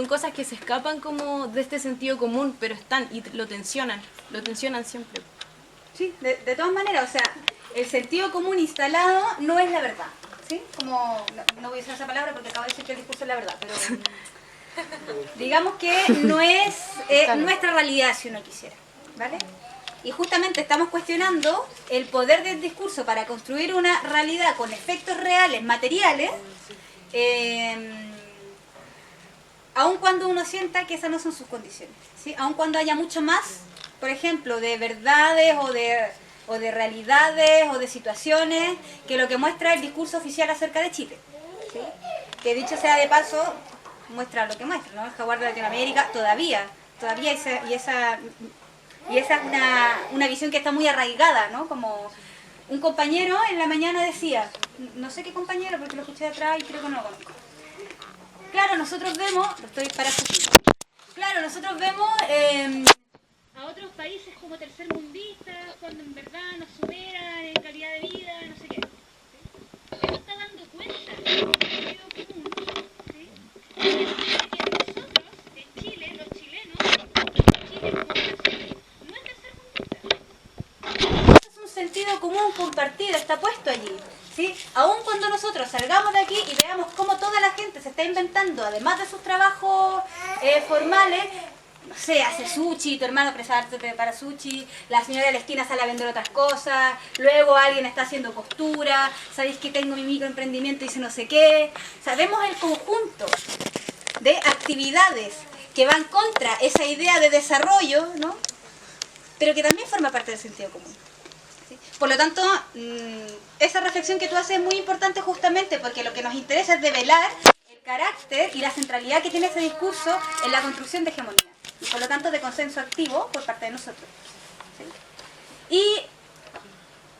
cosas que se escapan como de este sentido común, pero están y lo tensionan siempre. Sí, de todas maneras, o sea, el sentido común instalado no es la verdad. ¿Sí? Como, no voy a usar esa palabra porque acabo de decir que el discurso es la verdad, pero digamos que no es nuestra realidad si uno quisiera, ¿vale? Y justamente estamos cuestionando el poder del discurso para construir una realidad con efectos reales, materiales, aun cuando uno sienta que esas no son sus condiciones, ¿sí? Aun cuando haya mucho más, por ejemplo, de verdades o de realidades o de situaciones que lo que muestra el discurso oficial acerca de Chile, ¿sí? Que dicho sea de paso, muestra lo que muestra, ¿no? El jaguar de Latinoamérica todavía esa es una visión que está muy arraigada, ¿no? Como un compañero en la mañana decía, no sé qué compañero porque lo escuché de atrás y creo que no lo conozco. Claro, nosotros vemos, a otros países como tercermundistas cuando en verdad nos superan en calidad de vida, no sé qué. ¿Sí? Eso está dando cuenta del sentido común, ¿sí? Y eso es que nosotros, en Chile, los chilenos, Chile como nación, no es tercermundista. Es un sentido común compartido, está puesto allí, ¿sí? Aun cuando nosotros salgamos de aquí y veamos cómo toda la gente se está inventando, además de sus trabajos formales, no sé, hace sushi, tu hermano prepara sushi, la señora de la esquina sale a vender otras cosas, luego alguien está haciendo costura, sabéis que tengo mi microemprendimiento y hice no sé qué. Sabemos el conjunto de actividades que van contra esa idea de desarrollo, ¿no? Pero que también forma parte del sentido común. ¿Sí? Por lo tanto, esa reflexión que tú haces es muy importante justamente porque lo que nos interesa es develar el carácter y la centralidad que tiene ese discurso en la construcción de hegemonía. Y por lo tanto de consenso activo por parte de nosotros. ¿Sí? Y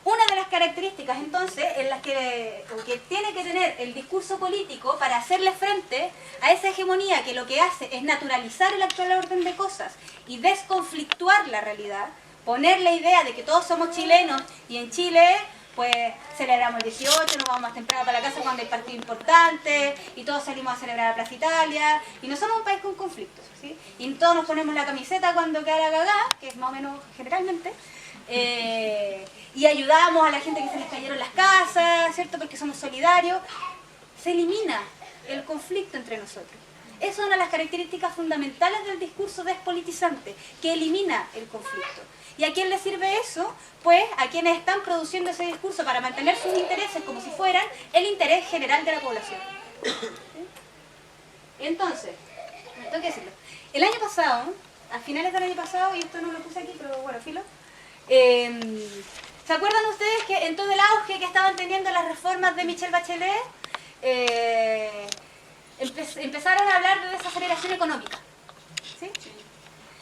una de las características políticas entonces en las que tiene que tener el discurso político para hacerle frente a esa hegemonía que lo que hace es naturalizar el actual orden de cosas y desconflictuar la realidad, poner la idea de que todos somos chilenos y en Chile pues celebramos el 18, nos vamos más temprano para la casa cuando hay partido importante y todos salimos a celebrar a Plaza Italia y no somos un país con conflictos, ¿sí? Y todos nos ponemos la camiseta cuando queda la cagada, que es más o menos generalmente, y ayudamos a la gente que se les cayeron las casas, ¿cierto? Porque somos solidarios. Se elimina el conflicto entre nosotros. Esa es una de las características fundamentales del discurso despolitizante, que elimina el conflicto. ¿Y a quién le sirve eso? Pues a quienes están produciendo ese discurso para mantener sus intereses como si fueran el interés general de la población. Entonces, tengo que decirlo, el año pasado, a finales del año pasado, y esto no lo puse aquí, pero bueno, filo, ¿se acuerdan ustedes que en todo el auge que estaban teniendo las reformas de Michelle Bachelet, empezaron a hablar de desaceleración económica? ¿Sí?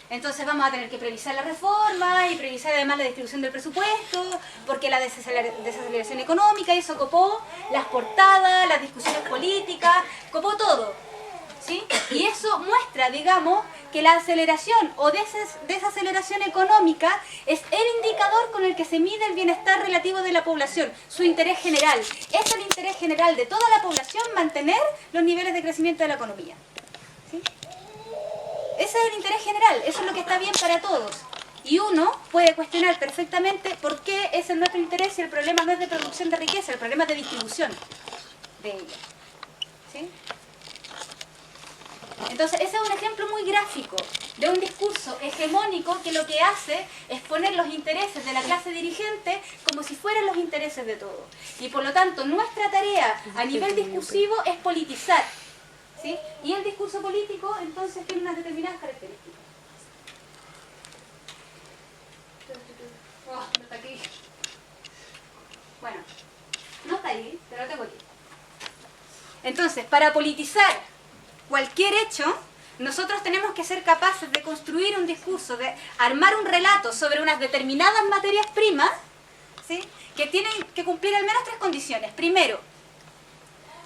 Entonces vamos a tener que previsar la reforma y previsar además la distribución del presupuesto, porque la desaceleración económica, y eso copó las portadas, las discusiones políticas, copó todo, ¿sí? Y eso muestra, digamos, que la aceleración o desaceleración económica es el indicador con el que se mide el bienestar relativo de la población, su interés general. Es el interés general de toda la población mantener los niveles de crecimiento de la economía, ¿sí? Ese es el interés general, eso es lo que está bien para todos. Y uno puede cuestionar perfectamente por qué ese es nuestro interés si el problema no es de producción de riqueza, el problema es de distribución de ella, ¿sí? Entonces, ese es un ejemplo muy gráfico de un discurso hegemónico que lo que hace es poner los intereses de la clase dirigente como si fueran los intereses de todos. Y por lo tanto, nuestra tarea a nivel discursivo es politizar, ¿sí? Y el discurso político, entonces, tiene unas determinadas características. Oh, no está aquí. Bueno, no está ahí, pero lo tengo aquí. Entonces, para politizar cualquier hecho, nosotros tenemos que ser capaces de construir un discurso, de armar un relato sobre unas determinadas materias primas, ¿sí? Que tienen que cumplir al menos tres condiciones. Primero,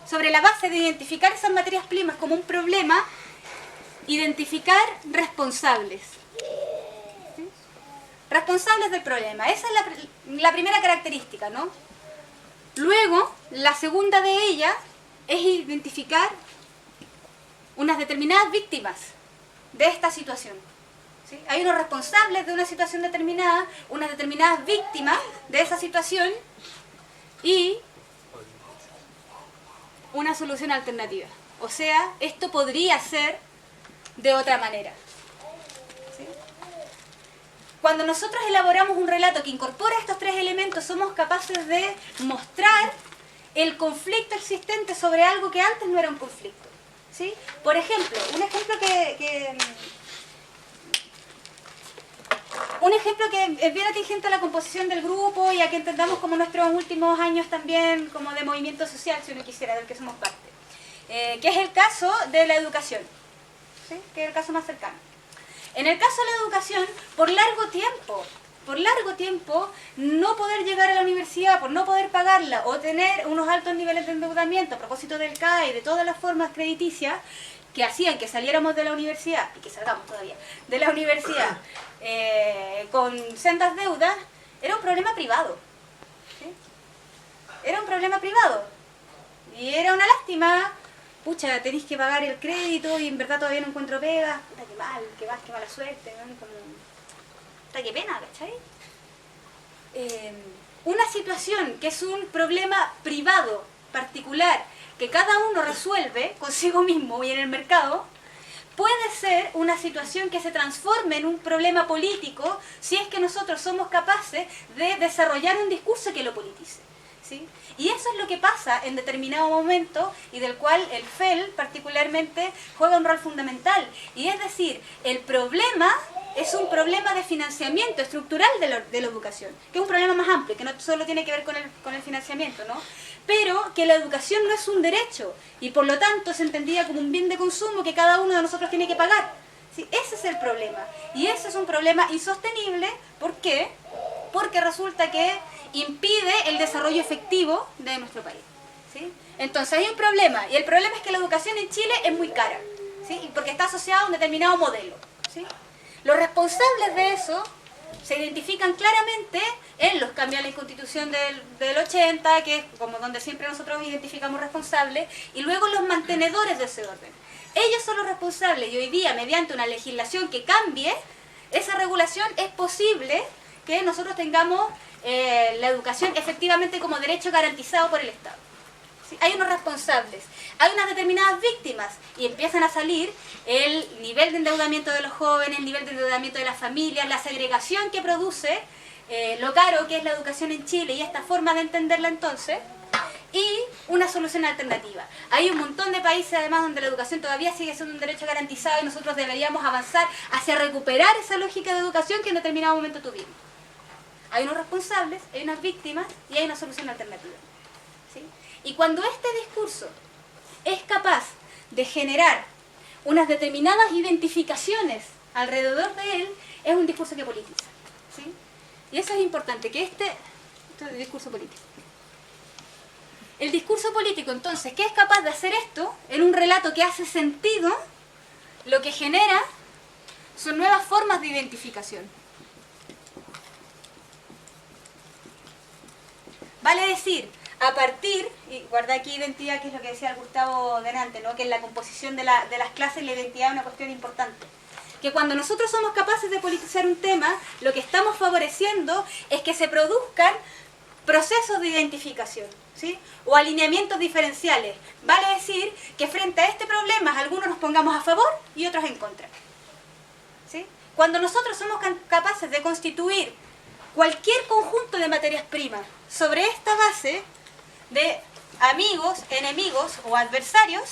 sobre la base de identificar esas materias primas como un problema, identificar responsables. ¿Sí? Responsables del problema. Esa es la primera característica, ¿no? Luego, la segunda de ellas es identificar unas determinadas víctimas de esta situación. ¿Sí? Hay unos responsables de una situación determinada, unas determinadas víctimas de esa situación y una solución alternativa. O sea, esto podría ser de otra manera. ¿Sí? Cuando nosotros elaboramos un relato que incorpora estos tres elementos, somos capaces de mostrar el conflicto existente sobre algo que antes no era un conflicto. ¿Sí? Por ejemplo, un ejemplo que es bien atingente a la composición del grupo y a que entendamos como nuestros últimos años también como de movimiento social, si uno quisiera, del que somos parte, que es el caso de la educación, ¿sí? Que es el caso más cercano. En el caso de la educación, por largo tiempo, no poder llegar a la universidad, por no poder pagarla o tener unos altos niveles de endeudamiento a propósito del CAE y de todas las formas crediticias que hacían que saliéramos de la universidad, y que salgamos todavía, de la universidad con sendas deudas, era un problema privado. ¿Sí? Era un problema privado. Y era una lástima, pucha, tenéis que pagar el crédito y en verdad todavía no encuentro pega, puta, qué mala suerte, ¿no? Como, puta, qué pena, ¿cachai? Una situación que es un problema privado, particular, que cada uno resuelve consigo mismo y en el mercado, puede ser una situación que se transforme en un problema político si es que nosotros somos capaces de desarrollar un discurso que lo politice, ¿sí? Y eso es lo que pasa en determinado momento y del cual el FEL particularmente juega un rol fundamental. Y es decir, el problema es un problema de financiamiento estructural de la educación, que es un problema más amplio, que no solo tiene que ver con el financiamiento, ¿no? Pero que la educación no es un derecho y por lo tanto se entendía como un bien de consumo que cada uno de nosotros tiene que pagar. ¿Sí? Ese es el problema. Y ese es un problema insostenible. ¿Por qué? porque resulta que impide el desarrollo efectivo de nuestro país. ¿Sí? Entonces hay un problema, y el problema es que la educación en Chile es muy cara, ¿sí? Porque está asociada a un determinado modelo. ¿Sí? Los responsables de eso se identifican claramente en los cambios a la Constitución del 80, que es como donde siempre nosotros identificamos responsables, y luego los mantenedores de ese orden. Ellos son los responsables, y hoy día, mediante una legislación que cambie esa regulación, es posible que nosotros tengamos la educación efectivamente como derecho garantizado por el Estado. ¿Sí? Hay unos responsables, hay unas determinadas víctimas, y empiezan a salir el nivel de endeudamiento de los jóvenes, el nivel de endeudamiento de las familias, la segregación que produce lo caro que es la educación en Chile y esta forma de entenderla entonces, y una solución alternativa. Hay un montón de países además donde la educación todavía sigue siendo un derecho garantizado y nosotros deberíamos avanzar hacia recuperar esa lógica de educación que en determinado momento tuvimos. Hay unos responsables, hay unas víctimas y hay una solución alternativa. ¿Sí? Y cuando este discurso es capaz de generar unas determinadas identificaciones alrededor de él, es un discurso que politiza. ¿Sí? Y eso es importante, que este es el discurso político. El discurso político, entonces, que es capaz de hacer esto en un relato que hace sentido, lo que genera son nuevas formas de identificación. Vale decir, a partir, y guarda aquí identidad, que es lo que decía el Gustavo delante, ¿no? Que en la composición de las clases la identidad es una cuestión importante. Que cuando nosotros somos capaces de politizar un tema, lo que estamos favoreciendo es que se produzcan procesos de identificación, ¿sí? O alineamientos diferenciales. Vale decir que frente a este problema algunos nos pongamos a favor y otros en contra. ¿Sí? Cuando nosotros somos capaces de constituir cualquier conjunto de materias primas sobre esta base de amigos, enemigos o adversarios,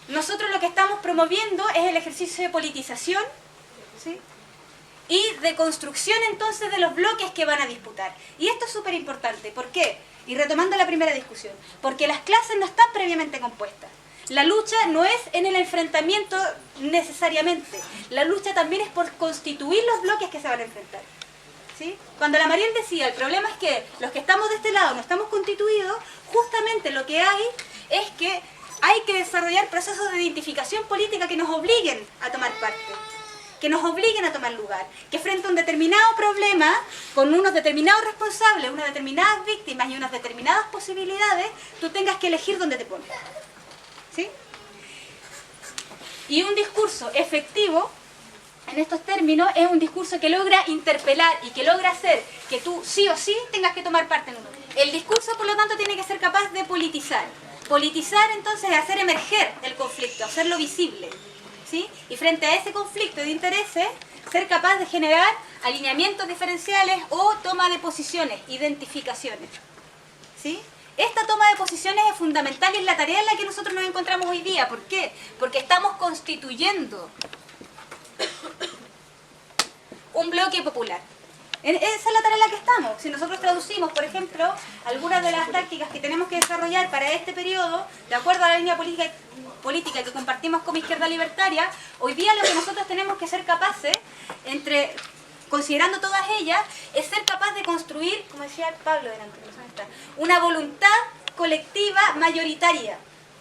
nosotros lo que estamos promoviendo es el ejercicio de politización, ¿sí? Y de construcción entonces de los bloques que van a disputar. Y esto es súper importante. ¿Por qué? Y retomando la primera discusión. Porque las clases no están previamente compuestas. La lucha no es en el enfrentamiento necesariamente. La lucha también es por constituir los bloques que se van a enfrentar. ¿Sí? Cuando la Mariel decía, el problema es que los que estamos de este lado no estamos constituidos, justamente lo que hay es que hay que desarrollar procesos de identificación política que nos obliguen a tomar parte, que nos obliguen a tomar lugar, que frente a un determinado problema, con unos determinados responsables, unas determinadas víctimas y unas determinadas posibilidades, tú tengas que elegir dónde te pones. ¿Sí? Y un discurso efectivo, en estos términos, es un discurso que logra interpelar y que logra hacer que tú sí o sí tengas que tomar parte en uno. El discurso, por lo tanto, tiene que ser capaz de politizar. Politizar, entonces, es hacer emerger el conflicto, hacerlo visible. ¿Sí? Y frente a ese conflicto de intereses, ser capaz de generar alineamientos diferenciales o toma de posiciones, identificaciones. ¿Sí? Esta toma de posiciones es fundamental y es la tarea en la que nosotros nos encontramos hoy día. ¿Por qué? Porque estamos constituyendo un bloque popular. Esa es la tarea en la que estamos. Si nosotros traducimos, por ejemplo, algunas de las tácticas que tenemos que desarrollar para este periodo, de acuerdo a la línea política que compartimos como Izquierda Libertaria, hoy día lo que nosotros tenemos que ser capaces, considerando todas ellas, es ser capaz de construir, como decía Pablo delante, una voluntad colectiva mayoritaria,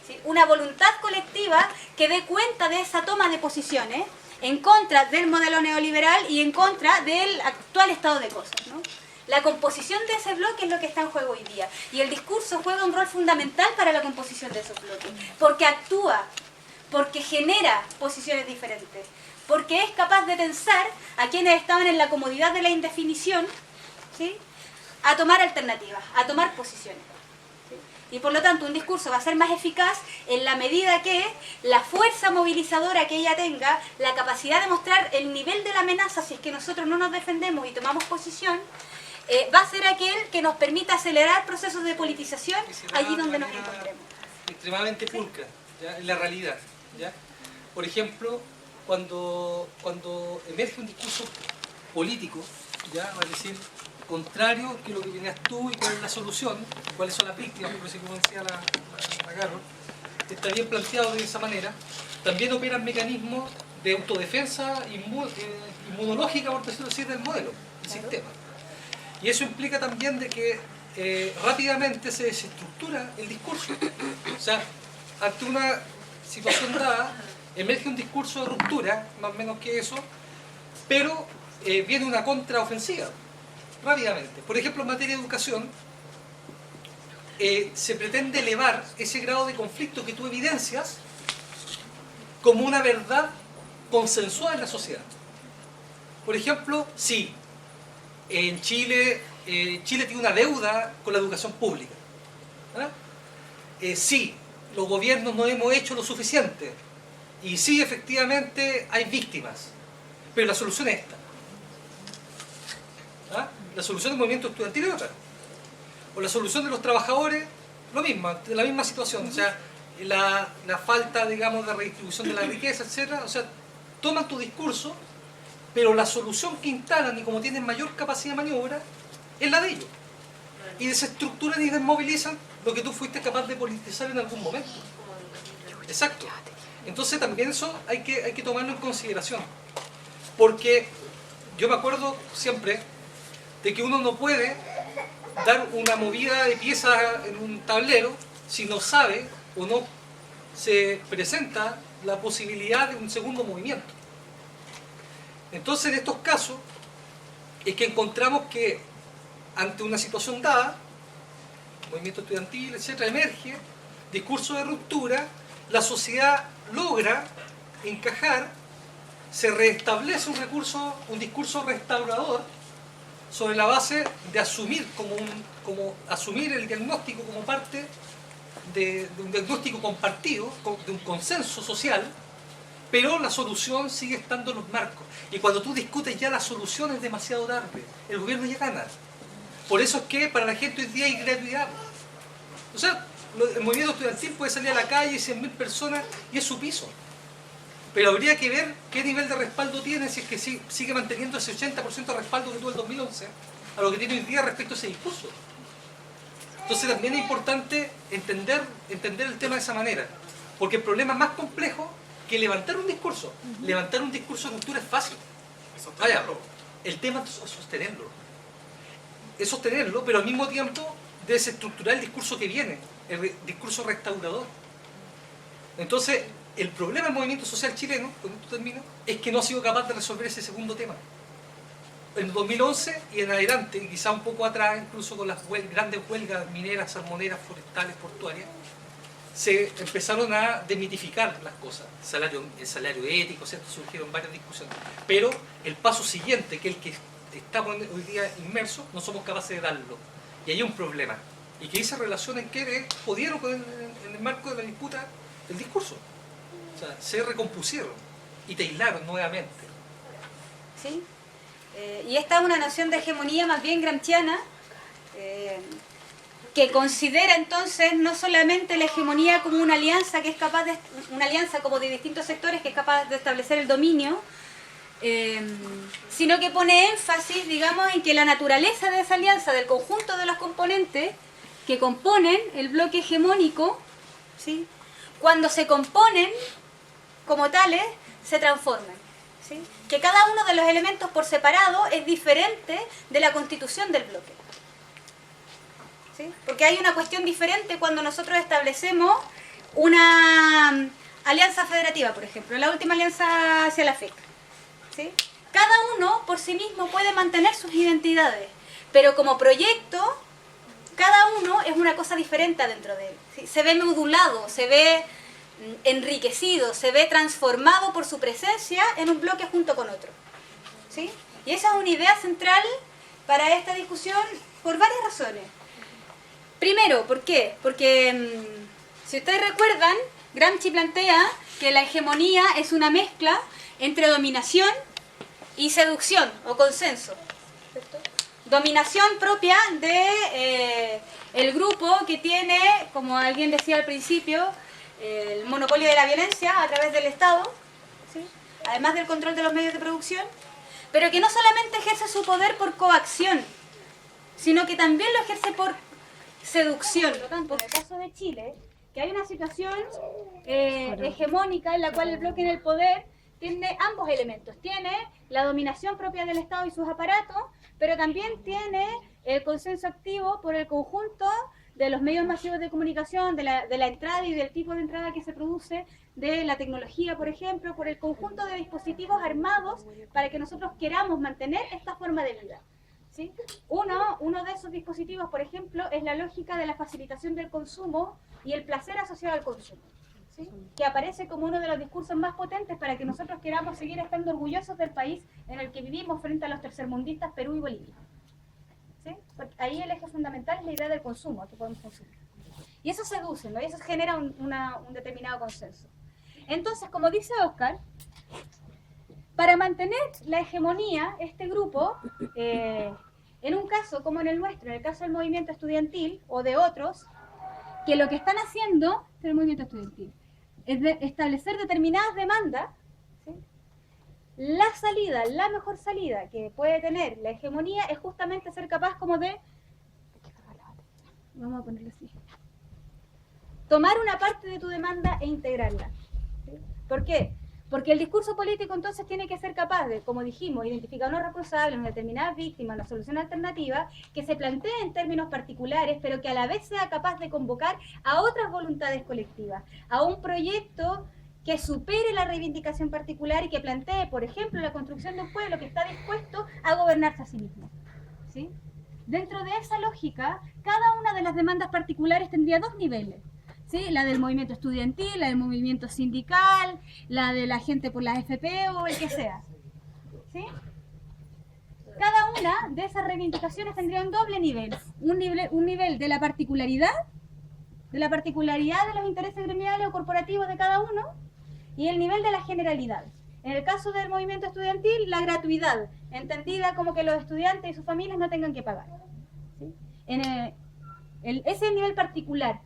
¿sí? Una voluntad colectiva que dé cuenta de esa toma de posiciones en contra del modelo neoliberal y en contra del actual estado de cosas, ¿no? La composición de ese bloque es lo que está en juego hoy día. Y el discurso juega un rol fundamental para la composición de esos bloques. Porque actúa, porque genera posiciones diferentes, porque es capaz de tensar a quienes estaban en la comodidad de la indefinición, ¿sí? A tomar alternativas, a tomar posiciones. Y por lo tanto un discurso va a ser más eficaz en la medida que la fuerza movilizadora que ella tenga, la capacidad de mostrar el nivel de la amenaza si es que nosotros no nos defendemos y tomamos posición, va a ser aquel que nos permita acelerar procesos de politización allí donde nos encontremos. Extremadamente pulcra, ¿ya? En la realidad. ¿Ya? Por ejemplo, cuando emerge un discurso político, ¿ya? Va a decir, contrario que lo que tenías tú y cuál es la solución, cuáles son las víctimas, por así como decía la Carol, está bien planteado de esa manera. También operan mecanismos de autodefensa inmunológica, por decirlo así, del modelo, del sistema. Y eso implica también de que rápidamente se desestructura el discurso. O sea, ante una situación dada, emerge un discurso de ruptura, más o menos que eso, pero viene una contraofensiva, rápidamente. Por ejemplo, en materia de educación, se pretende elevar ese grado de conflicto que tú evidencias como una verdad consensuada en la sociedad. Por ejemplo, sí, en Chile tiene una deuda con la educación pública. Sí, los gobiernos no hemos hecho lo suficiente. Y sí, efectivamente, hay víctimas. Pero la solución es esta. La solución del movimiento estudiantil es otra. O la solución de los trabajadores, lo mismo, la misma situación. O sea, la falta, digamos, de redistribución de la riqueza, etc. O sea, toman tu discurso, pero la solución que instalan, y como tienen mayor capacidad de maniobra, es la de ellos. Y desestructuran y desmovilizan lo que tú fuiste capaz de politizar en algún momento. Exacto. Entonces también eso hay que tomarlo en consideración. Porque yo me acuerdo siempre de que uno no puede dar una movida de piezas en un tablero si no sabe o no se presenta la posibilidad de un segundo movimiento. Entonces, en estos casos, es que encontramos que ante una situación dada, movimiento estudiantil, etc., emerge, discurso de ruptura, la sociedad logra encajar, se restablece un discurso restaurador sobre la base de asumir asumir el diagnóstico como parte de un diagnóstico compartido, de un consenso social, pero la solución sigue estando en los marcos. Y cuando tú discutes ya la solución es demasiado tarde, el gobierno ya gana. Por eso es que para la gente hoy día hay gratuidad. O sea, el movimiento estudiantil puede salir a la calle, 100.000 personas, y es su piso. Pero habría que ver qué nivel de respaldo tiene, si es que sigue manteniendo ese 80% de respaldo que tuvo el 2011, a lo que tiene hoy día respecto a ese discurso. Entonces también es importante entender el tema de esa manera, porque el problema es más complejo que levantar un discurso. Levantar un discurso de ruptura es fácil. Vaya, el tema es sostenerlo. Es sostenerlo, pero al mismo tiempo desestructurar el discurso que viene, el discurso restaurador. Entonces, el problema del movimiento social chileno, con esto termino, es que no ha sido capaz de resolver ese segundo tema. En 2011 y en adelante, y quizá un poco atrás, incluso con las grandes huelgas mineras, salmoneras, forestales, portuarias, se empezaron a demitificar las cosas. El salario ético, ¿cierto? Surgieron varias discusiones. Pero el paso siguiente, que es el que estamos hoy día inmersos, no somos capaces de darlo. Y hay un problema. Y que esa relación en que pudieron, en el marco de la disputa, el discurso. O sea, se recompusieron y te aislaron nuevamente. ¿Sí? Y esta es una noción de hegemonía más bien gramsciana, que considera entonces no solamente la hegemonía como una alianza que es capaz de, una alianza como de distintos sectores que es capaz de establecer el dominio, sino que pone énfasis, digamos, en que la naturaleza de esa alianza, del conjunto de los componentes que componen el bloque hegemónico, ¿sí?, cuando se componen como tales, se transforman. ¿Sí? Que cada uno de los elementos por separado es diferente de la constitución del bloque. ¿Sí? Porque hay una cuestión diferente cuando nosotros establecemos una alianza federativa, por ejemplo, la última alianza hacia la FEC. ¿Sí? Cada uno por sí mismo puede mantener sus identidades, pero como proyecto, cada uno es una cosa diferente dentro de él. ¿Sí? Se ve modulado, se ve enriquecido, se ve transformado por su presencia en un bloque junto con otro. ¿Sí? Y esa es una idea central para esta discusión por varias razones. Primero, ¿por qué? Porque, si ustedes recuerdan, Gramsci plantea que la hegemonía es una mezcla entre dominación y seducción o consenso. ¿Cierto? Dominación propia de el grupo que tiene, como alguien decía al principio, el monopolio de la violencia a través del Estado, ¿sí?, además del control de los medios de producción, pero que no solamente ejerce su poder por coacción, sino que también lo ejerce por seducción. Por lo tanto, en el caso de Chile, que hay una situación hegemónica en la cual el bloque en el poder tiene ambos elementos. Tiene la dominación propia del Estado y sus aparatos, pero también tiene el consenso activo por el conjunto de los medios masivos de comunicación, de la entrada y del tipo de entrada que se produce, de la tecnología, por ejemplo, por el conjunto de dispositivos armados para que nosotros queramos mantener esta forma de vida. ¿Sí? Uno de esos dispositivos, por ejemplo, es la lógica de la facilitación del consumo y el placer asociado al consumo, ¿sí? Que aparece como uno de los discursos más potentes para que nosotros queramos seguir estando orgullosos del país en el que vivimos frente a los tercermundistas Perú y Bolivia. ¿Sí? Porque ahí el eje fundamental es la idea del consumo, que podemos consumir. Y eso seduce, ¿no? Y eso genera un determinado consenso. Entonces, como dice Oscar, para mantener la hegemonía, este grupo, en un caso como en el nuestro, en el caso del movimiento estudiantil o de otros, que lo que están haciendo el movimiento estudiantil es establecer determinadas demandas, ¿sí? La salida, la mejor salida que puede tener la hegemonía es justamente ser capaz como de, vamos a ponerlo así, tomar una parte de tu demanda e integrarla. ¿Sí? ¿Por qué? Porque el discurso político entonces tiene que ser capaz de, como dijimos, identificar unos responsables, una determinada víctima, una solución alternativa, que se plantee en términos particulares, pero que a la vez sea capaz de convocar a otras voluntades colectivas, a un proyecto que supere la reivindicación particular y que plantee, por ejemplo, la construcción de un pueblo que está dispuesto a gobernarse a sí mismo. ¿Sí? Dentro de esa lógica, cada una de las demandas particulares tendría dos niveles. ¿Sí? La del movimiento estudiantil, la del movimiento sindical, la de la gente por las FP o el que sea. ¿Sí? Cada una de esas reivindicaciones tendría un doble nivel. Un nivel de la particularidad de los intereses gremiales o corporativos de cada uno, y el nivel de la generalidad. En el caso del movimiento estudiantil, la gratuidad, entendida como que los estudiantes y sus familias no tengan que pagar. ¿Sí? Ese es el nivel particular.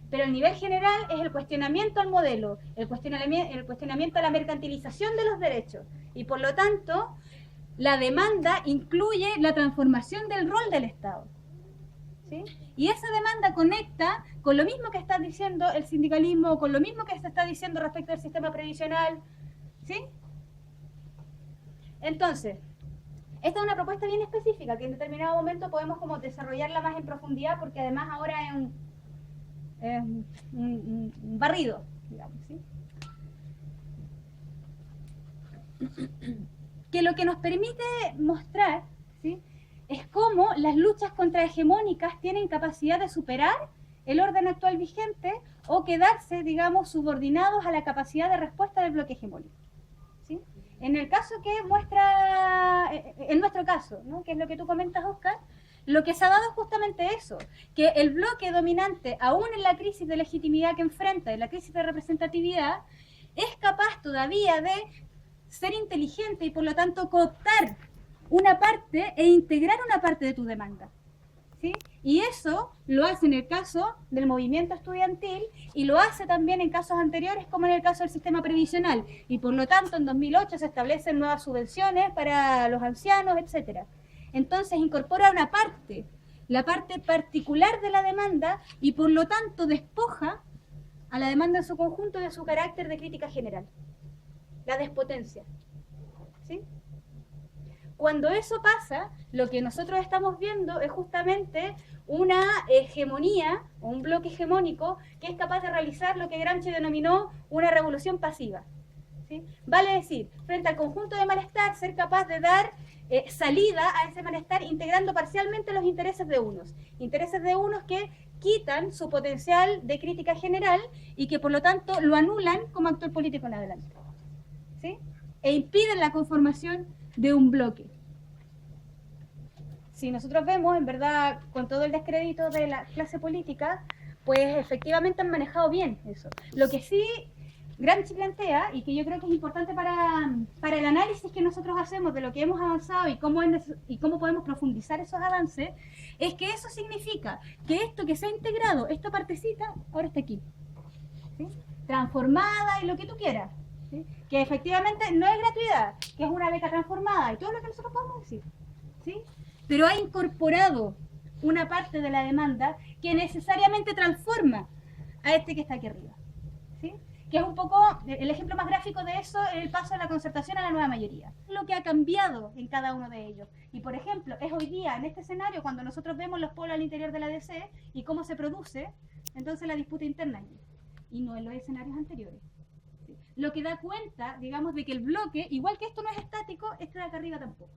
Pero el nivel general es el cuestionamiento al modelo, el cuestionamiento a la mercantilización de los derechos. Y por lo tanto, la demanda incluye la transformación del rol del Estado. ¿Sí? Y esa demanda conecta con lo mismo que está diciendo el sindicalismo, con lo mismo que se está diciendo respecto al sistema previsional. ¿Sí? Entonces, esta es una propuesta bien específica que en determinado momento podemos como desarrollarla más en profundidad, porque además ahora es un barrido, digamos, ¿sí? Que lo que nos permite mostrar, ¿sí?, es cómo las luchas contrahegemónicas tienen capacidad de superar el orden actual vigente o quedarse, digamos, subordinados a la capacidad de respuesta del bloque hegemónico. ¿Sí? En el caso que muestra, en nuestro caso, ¿no?, que es lo que tú comentas, Oscar, lo que se ha dado es justamente eso, que el bloque dominante, aún en la crisis de legitimidad que enfrenta, en la crisis de representatividad, es capaz todavía de ser inteligente y por lo tanto cooptar una parte e integrar una parte de tu demanda. ¿Sí? Y eso lo hace en el caso del movimiento estudiantil y lo hace también en casos anteriores como en el caso del sistema previsional. Y por lo tanto en 2008 se establecen nuevas subvenciones para los ancianos, etcétera. Entonces incorpora una parte, la parte particular de la demanda, y por lo tanto despoja a la demanda en su conjunto de su carácter de crítica general. La despotencia. ¿Sí? Cuando eso pasa, lo que nosotros estamos viendo es justamente una hegemonía, o un bloque hegemónico, que es capaz de realizar lo que Gramsci denominó una revolución pasiva. ¿Sí? Vale decir, frente al conjunto de malestar, ser capaz de dar salida a ese malestar integrando parcialmente los intereses de unos que quitan su potencial de crítica general y que por lo tanto lo anulan como actor político en adelante. ¿Sí? E impiden la conformación de un bloque. Si nosotros vemos, en verdad, con todo el descrédito de la clase política, pues efectivamente han manejado bien eso. Lo que sí Gramsci plantea, y que yo creo que es importante para el análisis que nosotros hacemos de lo que hemos avanzado y cómo podemos profundizar esos avances, es que eso significa que esto que se ha integrado, esta partecita, ahora está aquí, ¿sí?, transformada y lo que tú quieras, ¿sí?, que efectivamente no es gratuidad, que es una beca transformada y todo lo que nosotros podemos decir, ¿sí?, pero ha incorporado una parte de la demanda que necesariamente transforma a este que está aquí arriba, ¿sí? Que es un poco, el ejemplo más gráfico de eso es el paso de la concertación a la nueva mayoría. Lo que ha cambiado en cada uno de ellos. Y por ejemplo, es hoy día, en este escenario, cuando nosotros vemos los polos al interior de la DC y cómo se produce, entonces la disputa interna allí. Y no en los escenarios anteriores. ¿Sí? Lo que da cuenta, digamos, de que el bloque, igual que esto no es estático, este de acá arriba tampoco.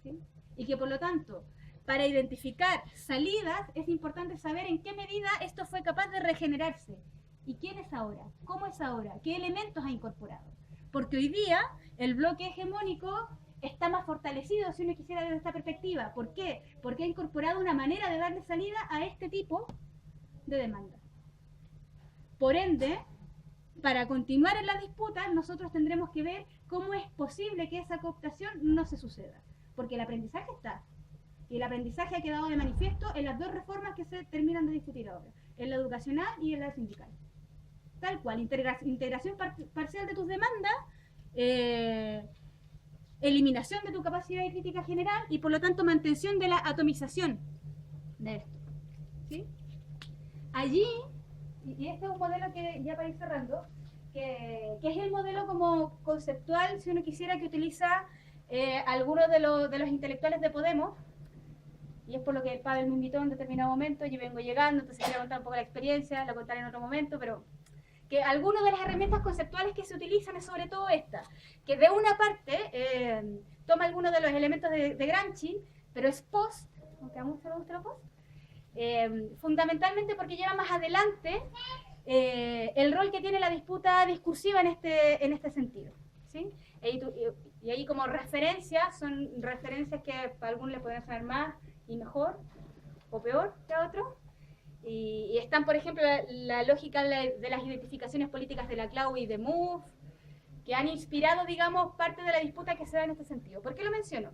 ¿Sí? Y que por lo tanto, para identificar salidas, es importante saber en qué medida esto fue capaz de regenerarse. ¿Y quién es ahora? ¿Cómo es ahora? ¿Qué elementos ha incorporado? Porque hoy día el bloque hegemónico está más fortalecido, si uno quisiera, desde esta perspectiva. ¿Por qué? Porque ha incorporado una manera de darle salida a este tipo de demanda. Por ende, para continuar en la disputa, nosotros tendremos que ver cómo es posible que esa cooptación no se suceda. Porque el aprendizaje está. Y el aprendizaje ha quedado de manifiesto en las dos reformas que se terminan de discutir ahora. En la educacional y en la sindical. Tal cual, integración parcial de tus demandas, eliminación de tu capacidad de crítica general y por lo tanto mantención de la atomización de esto. ¿Sí? Allí, y este es un modelo que ya para ir cerrando, que es el modelo como conceptual, si uno quisiera, que utiliza algunos de los intelectuales de Podemos, y es por lo que Pavel me invitó en determinado momento, yo vengo llegando, entonces quiero contar un poco la experiencia, la contaré en otro momento, pero que algunas de las herramientas conceptuales que se utilizan es sobre todo esta, que de una parte toma algunos de los elementos de Gramsci, pero es post, aunque a muchos les gusta lo post, fundamentalmente porque lleva más adelante el rol que tiene la disputa discursiva en este sentido, ¿sí? Y ahí como referencias, son referencias que para algunos les pueden sonar más y mejor o peor que a otros. Y están, por ejemplo, la lógica de las identificaciones políticas de Laclau y de Mouffe, que han inspirado, digamos, parte de la disputa que se da en este sentido. ¿Por qué lo menciono?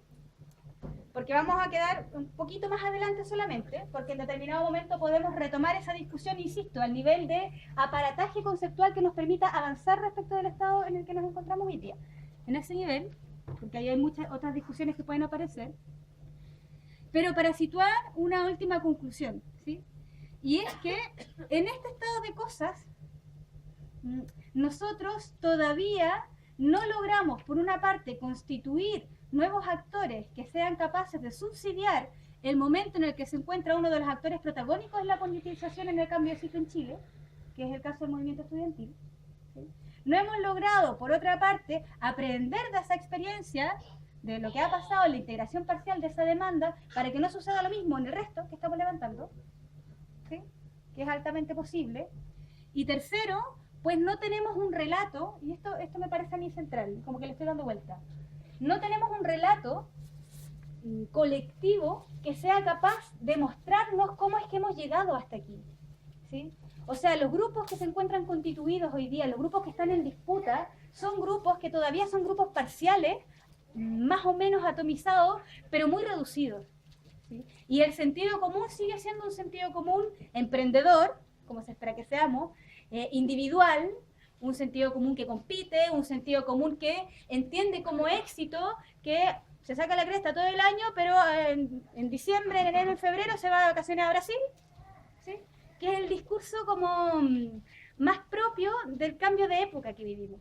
Porque vamos a quedar un poquito más adelante solamente, porque en determinado momento podemos retomar esa discusión, insisto, al nivel de aparataje conceptual que nos permita avanzar respecto del estado en el que nos encontramos hoy día. En ese nivel, porque ahí hay muchas otras discusiones que pueden aparecer, pero para situar una última conclusión, ¿sí? Y es que en este estado de cosas, nosotros todavía no logramos, por una parte, constituir nuevos actores que sean capaces de subsidiar el momento en el que se encuentra uno de los actores protagónicos en la politización en el cambio de ciclo en Chile, que es el caso del movimiento estudiantil, ¿sí? No hemos logrado, por otra parte, aprender de esa experiencia, de lo que ha pasado en la integración parcial de esa demanda, para que no suceda lo mismo en el resto que estamos levantando, ¿sí? Que es altamente posible. Y tercero, pues no tenemos un relato, y esto me parece a mí central, como que le estoy dando vuelta, no tenemos un relato colectivo que sea capaz de mostrarnos cómo es que hemos llegado hasta aquí, ¿sí? O sea, los grupos que se encuentran constituidos hoy día, los grupos que están en disputa, son grupos que todavía son grupos parciales, más o menos atomizados, pero muy reducidos, ¿sí? Y el sentido común sigue siendo un sentido común emprendedor, como se espera que seamos, individual, un sentido común que compite, un sentido común que entiende como éxito que se saca la cresta todo el año, pero en diciembre, en enero, en febrero se va de vacaciones a Brasil, ¿sí? Que es el discurso como más propio del cambio de época que vivimos.